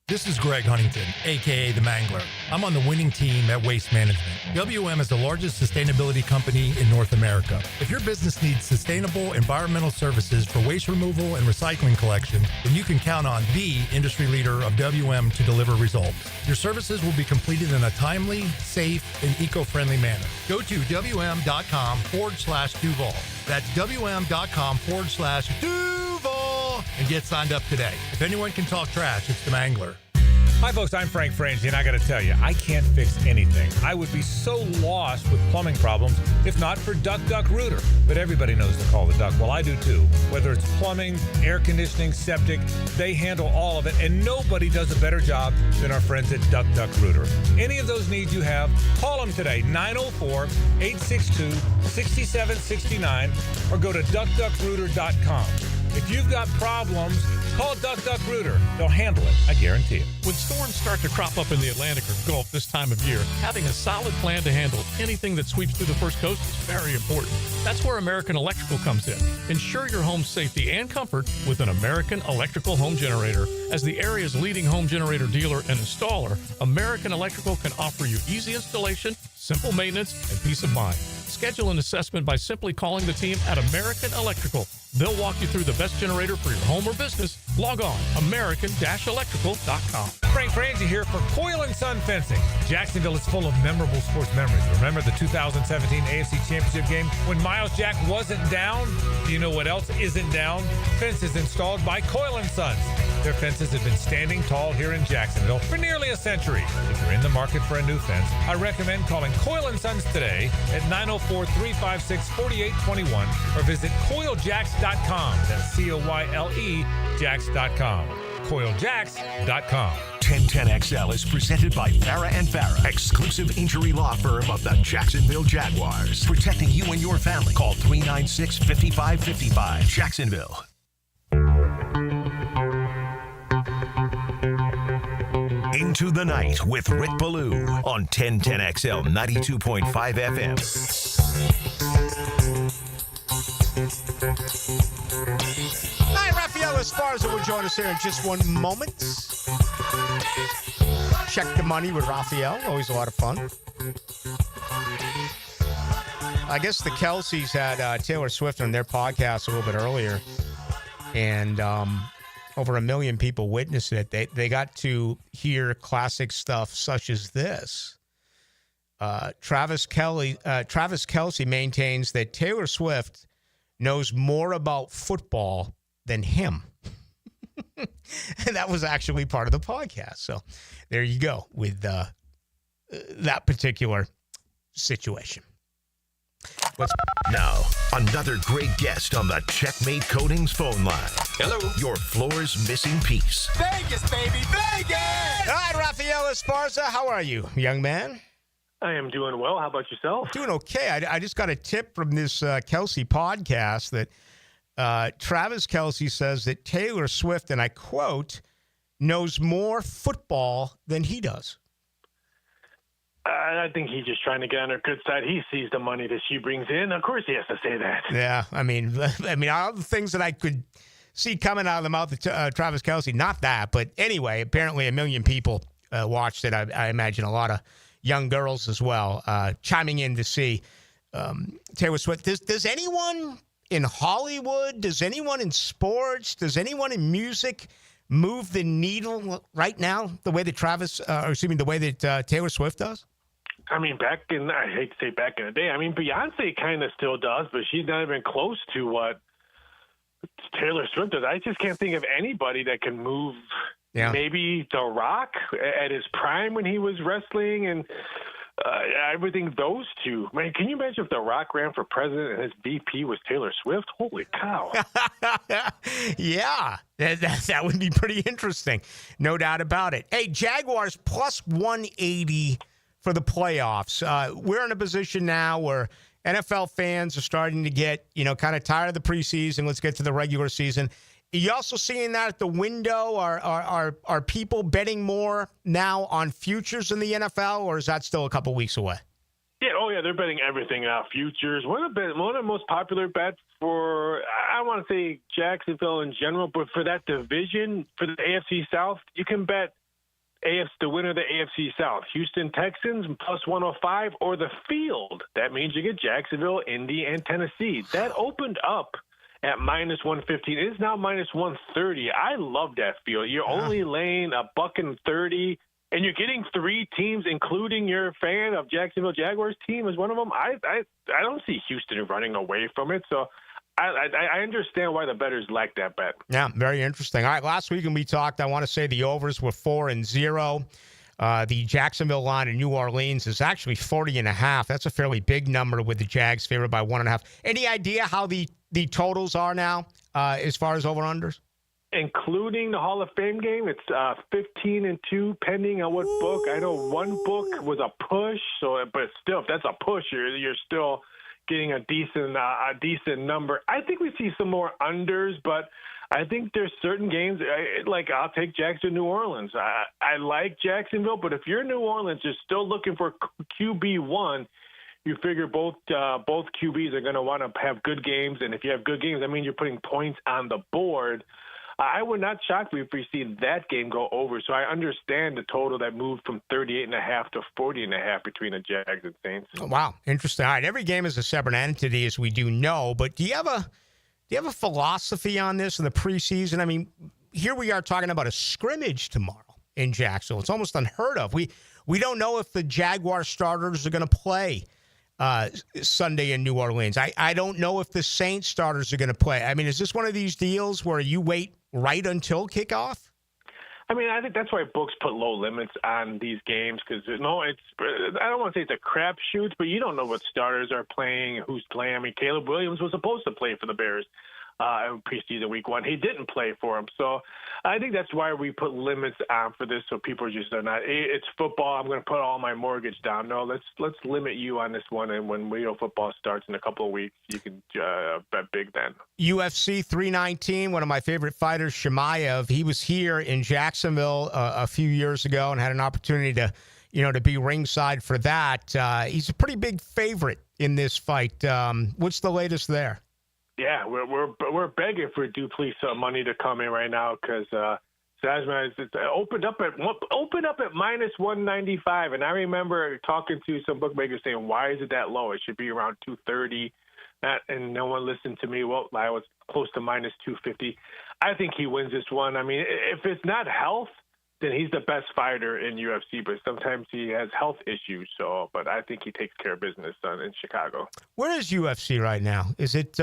This is Greg Huntington, a.k.a. The Mangler. I'm on the winning team at Waste Management. WM is the largest sustainability company in North America. If your business needs sustainable environmental services for waste removal and recycling collection, then you can count on the industry leader of WM to deliver results. Your services will be completed in a timely, safe, and eco-friendly manner. Go to WM.com/Duval. That's WM.com/Duval and get signed up today. If anyone can talk trash, it's the Mangler. Hi, folks. I'm Frank Frangie, and I got to tell you, I can't fix anything. I would be so lost with plumbing problems if not for Duck Duck Rooter. But everybody knows to call the Duck. Well, I do too. Whether it's plumbing, air conditioning, septic, they handle all of it, and nobody does a better job than our friends at Duck Duck Rooter. Any of those needs you have, call them today, 904-862-6769, or go to duckduckrooter.com. If you've got problems, call Duck Duck Rooter. They'll handle it, I guarantee it. When storms start to crop up in the Atlantic or Gulf this time of year, having a solid plan to handle anything that sweeps through the First Coast is very important. That's where American Electrical comes in. Ensure your home's safety and comfort with an American Electrical home generator. As the area's leading home generator dealer and installer, American Electrical can offer you easy installation, simple maintenance, and peace of mind. Schedule an assessment by simply calling the team at American Electrical. They'll walk you through the best generator for your home or business Log on, American-Electrical.com. Frank Frangie here for Coil & Son Fencing. Jacksonville is full of memorable sports memories. Remember the 2017 AFC Championship game when Miles Jack wasn't down? Do you know what else isn't down? Fences installed by Coil & Sons. Their fences have been standing tall here in Jacksonville for nearly a century. If you're in the market for a new fence, I recommend calling Coil & Sons today at 904-356-4821 or visit coiljacks.com. That's C-O-Y-L-E Jacks.com. coiljacks.com. 1010XL is presented by Farah and Farah, exclusive injury law firm of the Jacksonville Jaguars. Protecting you and your family. Call 396-5555. Jacksonville. Into the Night with Rick Ballou on 1010XL 92.5 FM. Hi, Raphael Esparza will join us here in just one moment. Check the money with Raphael. Always a lot of fun. I guess the Kelseys had Taylor Swift on their podcast a little bit earlier. And over 1 million people witnessed it. They got to hear classic stuff such as this. Travis Kelce maintains that Taylor Swift knows more about football than him. And that was actually part of the podcast. So there you go with that particular situation. Now, another great guest on the Checkmate Coatings phone line. Hello. Your floor's missing piece. Vegas, baby, Vegas! Hi, Raphael Esparza. How are you, young man? I am doing well. How about yourself? Doing okay. I just got a tip from this Kelce podcast that Travis Kelce says that Taylor Swift, and I quote, knows more football than he does. I think he's just trying to get on her good side. He sees the money that she brings in. Of course he has to say that. Yeah, I mean, all the things that I could see coming out of the mouth of Travis Kelce, not that. But anyway, apparently 1 million people watched it. I imagine a lot of young girls as well chiming in to see Taylor Swift. Does anyone in Hollywood, does anyone in sports, does anyone in music move the needle right now the way that the way that Taylor Swift does? I mean, I hate to say back in the day, I mean, Beyonce kind of still does, but she's not even close to what Taylor Swift does. I just can't think of anybody that can move. Yeah. Maybe The Rock at his prime when he was wrestling and everything, those two. Man, can you imagine if The Rock ran for president and his VP was Taylor Swift? Holy cow. Yeah, that would be pretty interesting. No doubt about it. Hey, Jaguars plus 180 for the playoffs. We're in a position now where NFL fans are starting to get, kind of tired of the preseason. Let's get to the regular season. Are you also seeing that at the window? Are people betting more now on futures in the NFL, or is that still a couple weeks away? Yeah, they're betting everything out. Futures. One of the most popular bets for, I don't want to say Jacksonville in general, but for that division, for the AFC South, you can bet the winner of the AFC South, Houston Texans plus 105, or the field. That means you get Jacksonville, Indy, and Tennessee. That opened up at minus 115. It is now minus 130. I love that field. You're only laying $1.30, and you're getting 3 teams, including your fan of Jacksonville Jaguars team as one of them. I don't see Houston running away from it. So I understand why the bettors like that bet. Yeah, very interesting. All right, last week when we talked, I want to say the overs were 4-0. The Jacksonville line in New Orleans is actually 40.5. That's a fairly big number with the Jags favored by 1.5. Any idea how the totals are now as far as over-unders? Including the Hall of Fame game, it's 15-2, pending on what book. I know one book was a push, but still, if that's a push, you're still getting a decent number. I think we see some more unders, but I think there's certain games, like I'll take Jackson, New Orleans. I like Jacksonville, but if you're New Orleans, you're still looking for QB1. You figure both QBs are going to want to have good games, and if you have good games, I mean you're putting points on the board. I would not shock me if we see that game go over. So I understand the total that moved from 38.5 to 40.5 between the Jags and Saints. Oh, wow, interesting. All right, every game is a separate entity, as we do know. But do you have a philosophy on this in the preseason? I mean, here we are talking about a scrimmage tomorrow in Jacksonville. It's almost unheard of. We don't know if the Jaguar starters are going to play Sunday in New Orleans. I don't know if the Saints starters are going to play. I mean, is this one of these deals where you wait right until kickoff? I mean, I think that's why books put low limits on these games because, I don't want to say it's a crapshoot, but you don't know what starters are playing, who's playing. I mean, Caleb Williams was supposed to play for the Bears in preseason week 1. He didn't play for him. So I think that's why we put limits on for this so people just are not, it's football, I'm going to put all my mortgage down. No, let's limit you on this one, and when real football starts in a couple of weeks, you can bet big then. UFC 319, one of my favorite fighters, Shemaev, he was here in Jacksonville a few years ago and had an opportunity to be ringside for that. He's a pretty big favorite in this fight. What's the latest there? Yeah, we're begging for Duplessis money to come in right now because Sajman it's opened up at -195, and I remember talking to some bookmakers saying, "Why is it that low? It should be around 230." And no one listened to me. Well, I was close to -250. I think he wins this one. I mean, if it's not health, then he's the best fighter in UFC, but sometimes he has health issues. But I think he takes care of business in Chicago. Where is UFC right now? Is it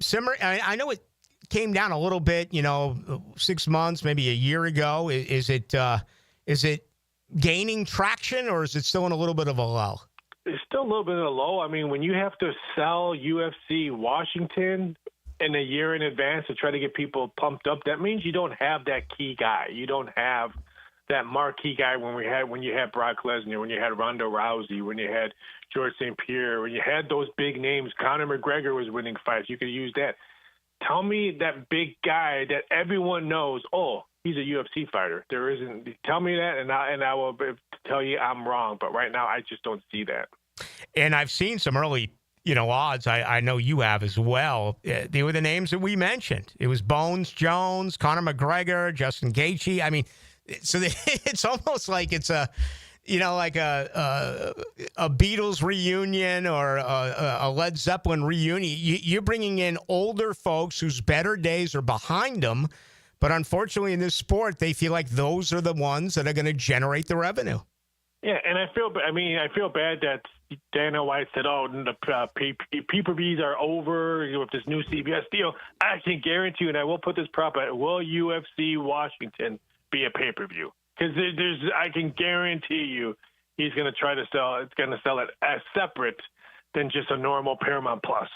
simmer? I know it came down a little bit, 6 months, maybe a year ago. Is it gaining traction, or is it still in a little bit of a lull? It's still a little bit of a low. I mean, when you have to sell UFC Washington in a year in advance to try to get people pumped up, that means you don't have that key guy. You don't have that marquee guy when you had Brock Lesnar, when you had Ronda Rousey, when you had George St. Pierre, when you had those big names. Conor McGregor was winning fights. You could use that. Tell me that big guy that everyone knows, oh, he's a UFC fighter. There isn't. Tell me that, and I will tell you I'm wrong. But right now, I just don't see that. And I've seen some early odds. I know you have as well. They were the names that we mentioned. It was Bones Jones, Conor McGregor, Justin Gaethje. I mean, so it's almost like it's a Beatles reunion or a Led Zeppelin reunion. You're bringing in older folks whose better days are behind them, but unfortunately in this sport, they feel like those are the ones that are going to generate the revenue. Yeah, and I feel bad that Dana White said, "Oh, the pay-per-views are over with this new CBS deal." I can guarantee you, and I will put this prop out: will UFC Washington be a pay-per-view? Because I can guarantee you, he's going to try to sell. It's going to sell it as separate than just a normal Paramount Plus.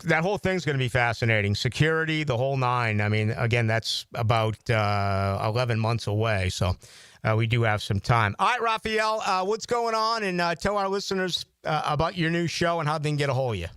That whole thing's going to be fascinating. Security, the whole nine. I mean, again, that's about 11 months away, so we do have some time. All right, Raphael, what's going on? And tell our listeners about your new show and how they can get a hold of you.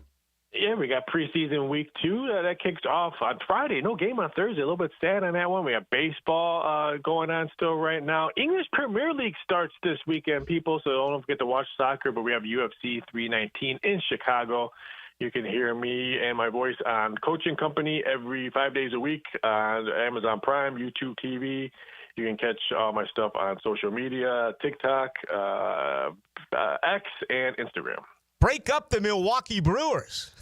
Yeah, we got preseason week 2. That kicks off on Friday. No game on Thursday. A little bit sad on that one. We have baseball going on still right now. English Premier League starts this weekend, people, so don't forget to watch soccer. But we have UFC 319 in Chicago. You can hear me and my voice on Coaching Company every 5 days a week on Amazon Prime, YouTube TV. You can catch all my stuff on social media, TikTok, X, and Instagram. Break up the Milwaukee Brewers.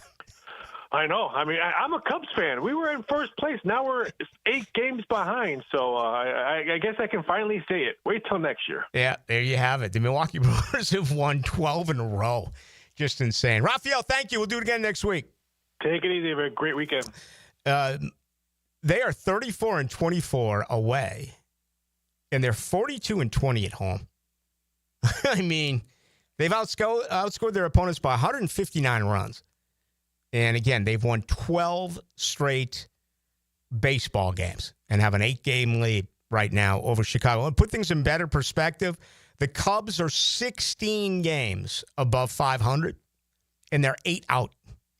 I know. I mean, I'm a Cubs fan. We were in first place. Now we're 8 games behind. So I guess I can finally say it. Wait till next year. Yeah, there you have it. The Milwaukee Brewers have won 12 in a row. Just insane. Raphael, thank you. We'll do it again next week. Take it easy. Have a great weekend. They are 34-24 away, and they're 42-20 at home. I mean, they've outscored their opponents by 159 runs. And again, they've won 12 straight baseball games and have an 8-game lead right now over Chicago. And put things in better perspective, the Cubs are 16 games above 500, and they're 8 out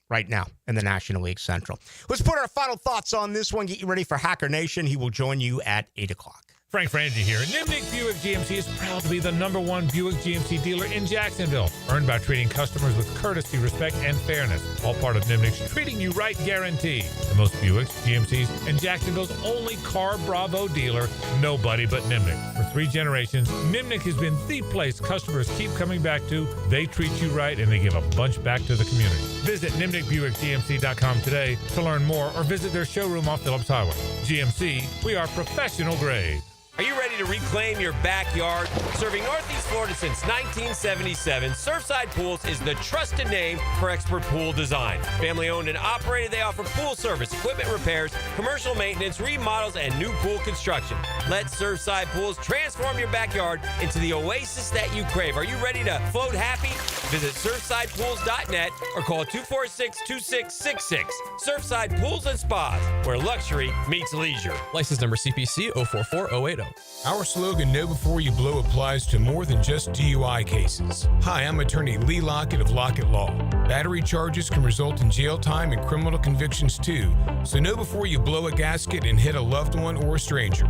right now in the National League Central. Let's put our final thoughts on this one. Get you ready for Hacker Nation. He will join you at 8 o'clock. Frank Frangie here. Nimnick Buick GMC is proud to be the #1 Buick GMC dealer in Jacksonville. Earned by treating customers with courtesy, respect, and fairness. All part of Nimnick's Treating You Right guarantee. The most Buicks, GMCs, and Jacksonville's only Car Bravo dealer. Nobody but Nimnick. For 3 generations, Nimnick has been the place customers keep coming back to. They treat you right, and they give a bunch back to the community. Visit NimnickBuickGMC.com today to learn more or visit their showroom off Phillips Highway. GMC, we are professional grade. Are you ready to reclaim your backyard? Serving Northeast Florida since 1977, Surfside Pools is the trusted name for expert pool design. Family owned and operated, they offer pool service, equipment repairs, commercial maintenance, remodels, and new pool construction. Let Surfside Pools transform your backyard into the oasis that you crave. Are you ready to float happy? Visit surfsidepools.net or call 246-2666. Surfside Pools and Spas, where luxury meets leisure. License number CPC 044080. Our slogan, Know Before You Blow, applies to more than just DUI cases. Hi, I'm attorney Lee Lockett of Lockett Law. Battery charges can result in jail time and criminal convictions too, so know before you blow a gasket and hit a loved one or a stranger.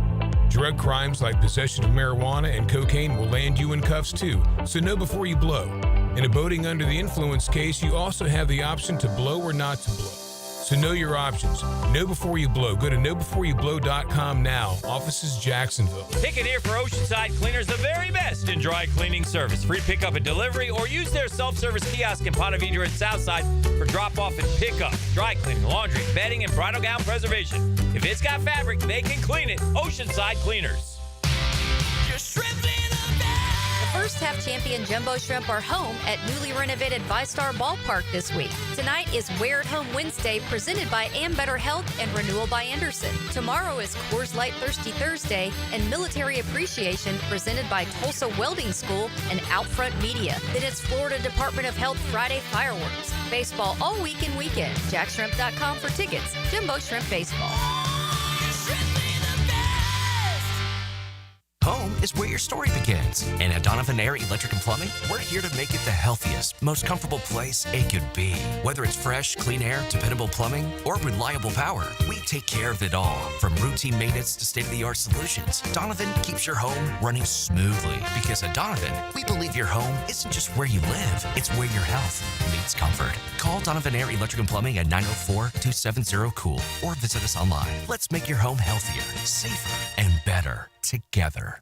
Drug crimes like possession of marijuana and cocaine will land you in cuffs too, so know before you blow. In a boating under the influence case, you also have the option to blow or not to blow. So know your options. Know before you blow. Go to knowbeforeyouBlow.com now. Offices Jacksonville. Pick it here for Oceanside Cleaners, the very best in dry cleaning service. Free pickup and delivery, or use their self-service kiosk in Ponte Vedra and Southside for drop-off and pickup. Dry cleaning, laundry, bedding, and bridal gown preservation. If it's got fabric, they can clean it. Oceanside Cleaners. First half champion Jumbo Shrimp are home at newly renovated VyStar Ballpark this week. Tonight is Wear at Home Wednesday, presented by Ambetter Health and Renewal by Anderson. Tomorrow is Coors Light Thirsty Thursday and Military Appreciation, presented by Tulsa Welding School and Outfront Media. Then it's Florida Department of Health Friday fireworks. Baseball all week and weekend. JackShrimp.com for tickets. Jumbo Shrimp Baseball. Home is where your story begins. And at Donovan Air Electric and Plumbing, we're here to make it the healthiest, most comfortable place it could be. Whether it's fresh, clean air, dependable plumbing, or reliable power, we take care of it all. From routine maintenance to state-of-the-art solutions, Donovan keeps your home running smoothly. Because at Donovan, we believe your home isn't just where you live, it's where your health meets comfort. Call Donovan Air Electric and Plumbing at 904-270-COOL or visit us online. Let's make your home healthier, safer, and better together.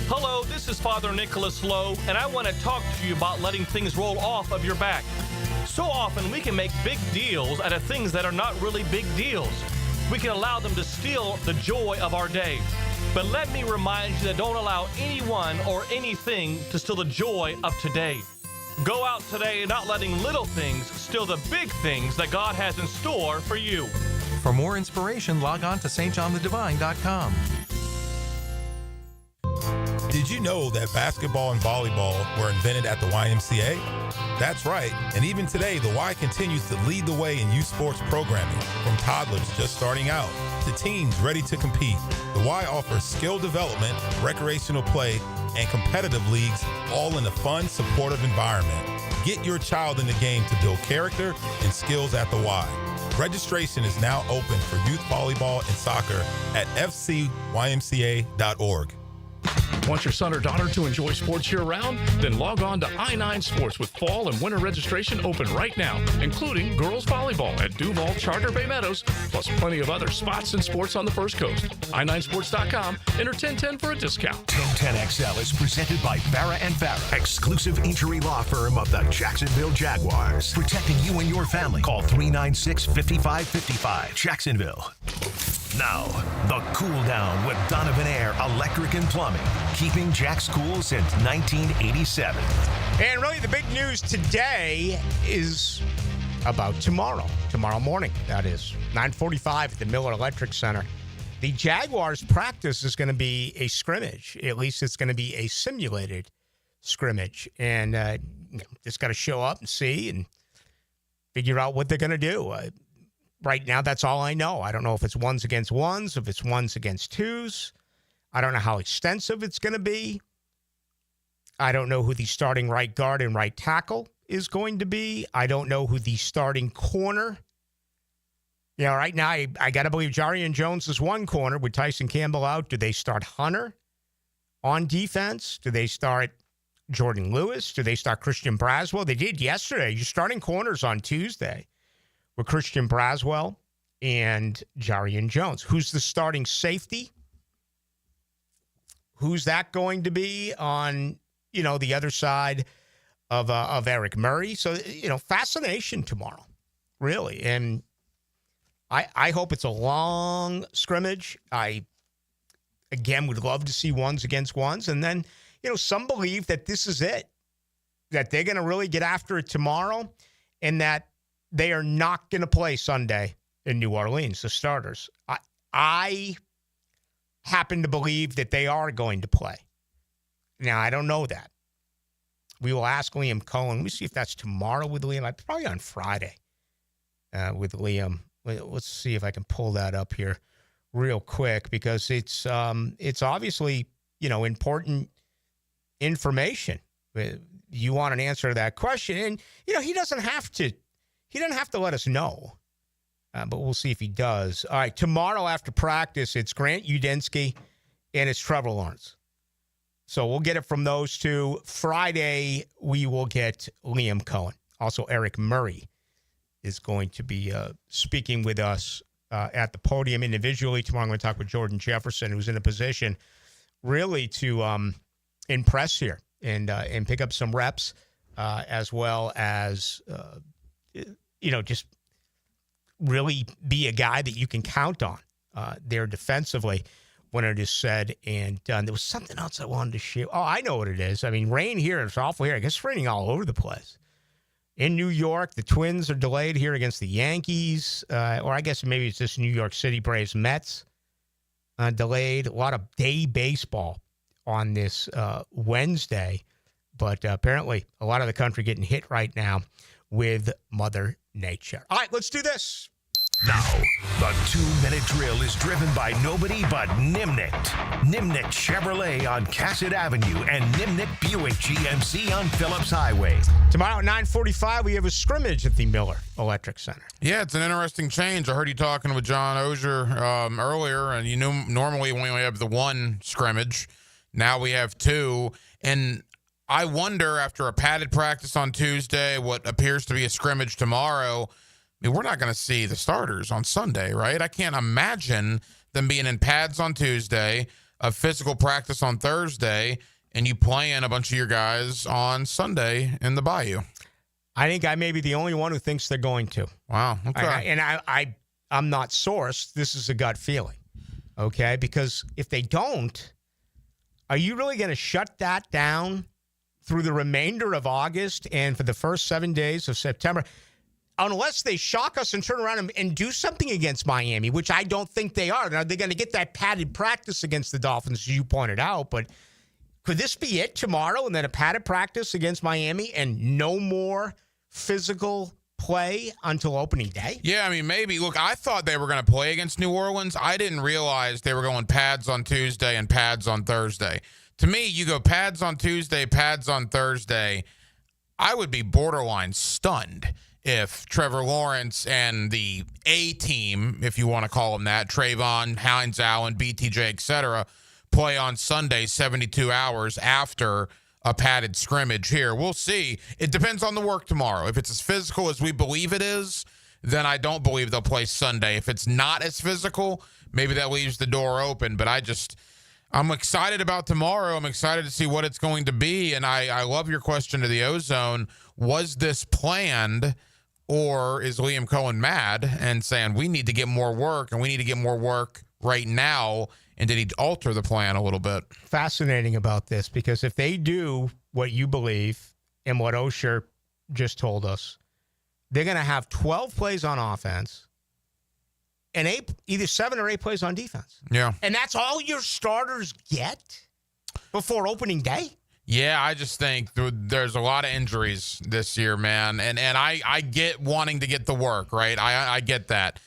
Hello, this is Father Nicholas Lowe, and I want to talk to you about letting things roll off of your back. So often we can make big deals out of things that are not really big deals. We can allow them to steal the joy of our day. But let me remind you that don't allow anyone or anything to steal the joy of today. Go out today not letting little things steal the big things that God has in store for you. For more inspiration, log on to stjohnthedivine.com. Did you know that basketball and volleyball were invented at the YMCA? That's right, and even today, the Y continues to lead the way in youth sports programming, from toddlers just starting out to teens ready to compete. The Y offers skill development, recreational play, and competitive leagues, all in a fun, supportive environment. Get your child in the game to build character and skills at the Y. Registration is now open for youth volleyball and soccer at fcymca.org. Want your son or daughter to enjoy sports year-round? Then log on to I9 Sports with fall and winter registration open right now, including girls volleyball at Duval Charter Bay Meadows, plus plenty of other spots and sports on the First Coast. I9Sports.com. Enter 1010 for a discount. 1010XL is presented by Farah & Farah, exclusive injury law firm of the Jacksonville Jaguars. Protecting you and your family. Call 396-5555. Jacksonville. Now, the cool down with Donovan Air Electric and Plumbing, keeping Jack's cool since 1987. And really, the big news today is about tomorrow morning. That is 9:45 at the Miller Electric Center. The Jaguars practice is going to be a scrimmage. At least it's going to be a simulated scrimmage, and just got to show up and see and figure out what they're going to do. Right now, that's all I know. I don't know if it's ones against ones, if it's ones against twos. I don't know how extensive it's going to be. I don't know who the starting right guard and right tackle is going to be. I don't know who the starting corner Right now, I got to believe Jarian Jones is one corner with Tyson Campbell out. Do they start Hunter on defense? Do they start Jordan Lewis? Do they start Christian Braswell? They did yesterday. You're starting corners on Tuesday with Christian Braswell and Jarian Jones. Who's the starting safety? Who's that going to be on, the other side of Eric Murray? So, fascination tomorrow, really. And I hope it's a long scrimmage. I, again, would love to see ones against ones. And then, some believe that this is it, that they're going to really get after it tomorrow and that they are not going to play Sunday in New Orleans, the starters. I happen to believe that they are going to play. Now, I don't know that. We will ask Liam Cohen. Let me see if that's tomorrow with Liam. Probably on Friday with Liam. Let's see if I can pull that up here real quick because it's obviously, important information. You want an answer to that question. And, he doesn't have to let us know. But we'll see if he does. All right, tomorrow after practice, it's Grant Udinski and it's Trevor Lawrence. So we'll get it from those two. Friday, we will get Liam Cohen. Also, Eric Murray is going to be speaking with us at the podium individually. Tomorrow I'm going to talk with Jordan Jefferson, who's in a position really to impress here and pick up some reps as well as, just really be a guy that you can count on there defensively when it is said and done. There was something else I wanted to share. Oh, I know what it is. I mean, rain here is awful here. I guess it's raining all over the place. In New York, the Twins are delayed here against the Yankees, or I guess maybe it's just New York City Braves Mets delayed. A lot of day baseball on this Wednesday, but apparently a lot of the country getting hit right now with Mother Nature. All right, let's do this. Now, the 2-minute drill is driven by nobody but Nimnicht. Nimnicht Chevrolet on Cassett Avenue and Nimnicht Buick GMC on Phillips Highway. Tomorrow at 9:45, we have a scrimmage at the Miller Electric Center. Yeah, it's an interesting change. I heard you talking with John Oehser earlier, and normally we only have the one scrimmage. Now we have two, and I wonder, after a padded practice on Tuesday, what appears to be a scrimmage tomorrow, we're not going to see the starters on Sunday, right? I can't imagine them being in pads on Tuesday, a physical practice on Thursday, and you playing a bunch of your guys on Sunday in the Bayou. I think I may be the only one who thinks they're going to. Wow. Okay. I'm not sourced. This is a gut feeling, okay? Because if they don't, are you really going to shut that down through the remainder of August and for the first 7 days of September? Unless they shock us and turn around and do something against Miami, which I don't think they are. Now, they're going to get that padded practice against the Dolphins, as you pointed out. But could this be it tomorrow and then a padded practice against Miami and no more physical play until opening day? Yeah, maybe. Look, I thought they were going to play against New Orleans. I didn't realize they were going pads on Tuesday and pads on Thursday. To me, you go pads on Tuesday, pads on Thursday, I would be borderline stunned if Trevor Lawrence and the A team, if you want to call them that, Trayvon, Hines Allen, BTJ, etc., play on Sunday 72 hours after a padded scrimmage here. We'll see. It depends on the work tomorrow. If it's as physical as we believe it is, then I don't believe they'll play Sunday. If it's not as physical, maybe that leaves the door open. But I'm excited about tomorrow. I'm excited to see what it's going to be. And I love your question to the Ozone. Was this planned, or is Liam Cohen mad and saying we need to get more work and we need to get more work right now? And did he alter the plan a little bit? Fascinating about this, because if they do what you believe and what Oehser just told us, they're going to have 12 plays on offense and either 7 or 8 plays on defense. Yeah. And that's all your starters get before opening day? Yeah, I just think there's a lot of injuries this year, man. And I get wanting to get the work, right? I get that.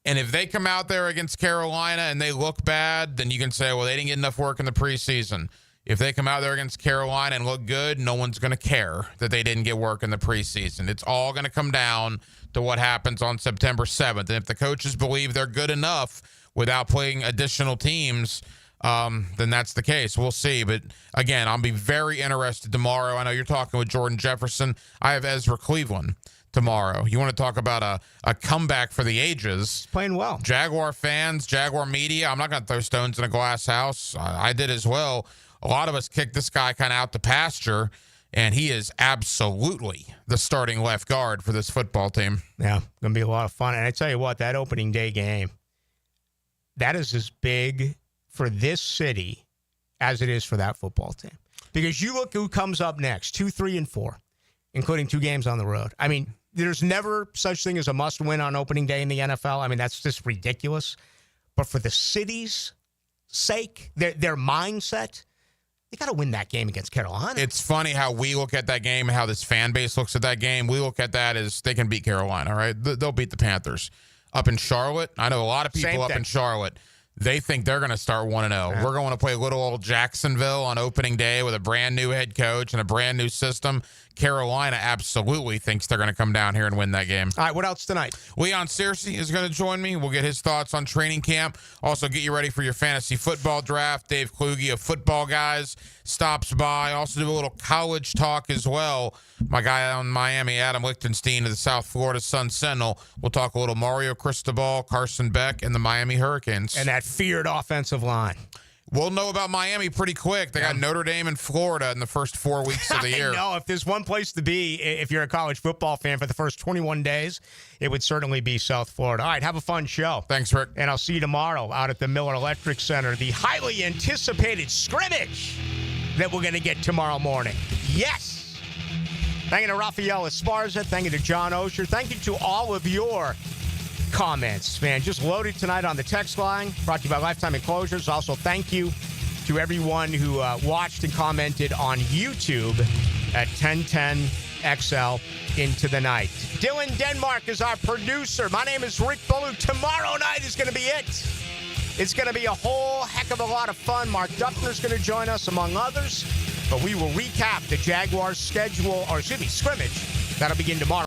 And if they come out there against Carolina and they look bad, then you can say, well, they didn't get enough work in the preseason. If they come out there against Carolina and look good, no one's going to care that they didn't get work in the preseason. It's all going to come down to what happens on September 7th. And if the coaches believe they're good enough without playing additional teams, then that's the case. We'll see. But, again, I'll be very interested tomorrow. I know you're talking with Jordan Jefferson. I have Ezra Cleveland tomorrow. You want to talk about a comeback for the ages. He's playing well. Jaguar fans, Jaguar media, I'm not going to throw stones in a glass house. I did as well. A lot of us kicked this guy kind of out to pasture, and he is absolutely the starting left guard for this football team. Yeah, going to be a lot of fun. And I tell you what, that opening day game, that is as big for this city as it is for that football team. Because you look who comes up next, 2, 3, and 4, including 2 games on the road. I mean, there's never such thing as a must-win on opening day in the NFL. I mean, that's just ridiculous. But for the city's sake, their mindset, they got to win that game against Carolina. It's funny how we look at that game and how this fan base looks at that game. We look at that as they can beat Carolina, right? They'll beat the Panthers. Up in Charlotte, I know a lot of people up in Charlotte, they think they're going to start 1-0. Yeah. We're going to play little old Jacksonville on opening day with a brand new head coach and a brand new system. Carolina absolutely thinks they're going to come down here and win that game. All right, what else tonight? Leon Searcy is going to join me. We'll get his thoughts on training camp. Also get you ready for your fantasy football draft. Dave Kluge of Football Guys stops by. Also do a little college talk as well. My guy out in Miami, Adam Lichtenstein of the South Florida Sun Sentinel. We'll talk a little Mario Cristobal, Carson Beck, and the Miami Hurricanes. And that feared offensive line. We'll know about Miami pretty quick. They got Notre Dame and Florida in the first 4 weeks of the year. No, if there's one place to be, if you're a college football fan for the first 21 days, it would certainly be South Florida. All right, have a fun show. Thanks, Rick. And I'll see you tomorrow out at the Miller Electric Center, the highly anticipated scrimmage that we're going to get tomorrow morning. Yes! Thank you to Raphael Esparza. Thank you to John Oehser. Thank you to all of your comments, man. Just loaded tonight on the text line. Brought to you by Lifetime Enclosures. Also, thank you to everyone who watched and commented on YouTube at 1010XL into the night. Dylan Denmark is our producer. My name is Rick Ballou. Tomorrow night is going to be it. It's going to be a whole heck of a lot of fun. Mark Duffner's going to join us, among others. But we will recap the Jaguars schedule, or excuse me, scrimmage. That'll begin tomorrow.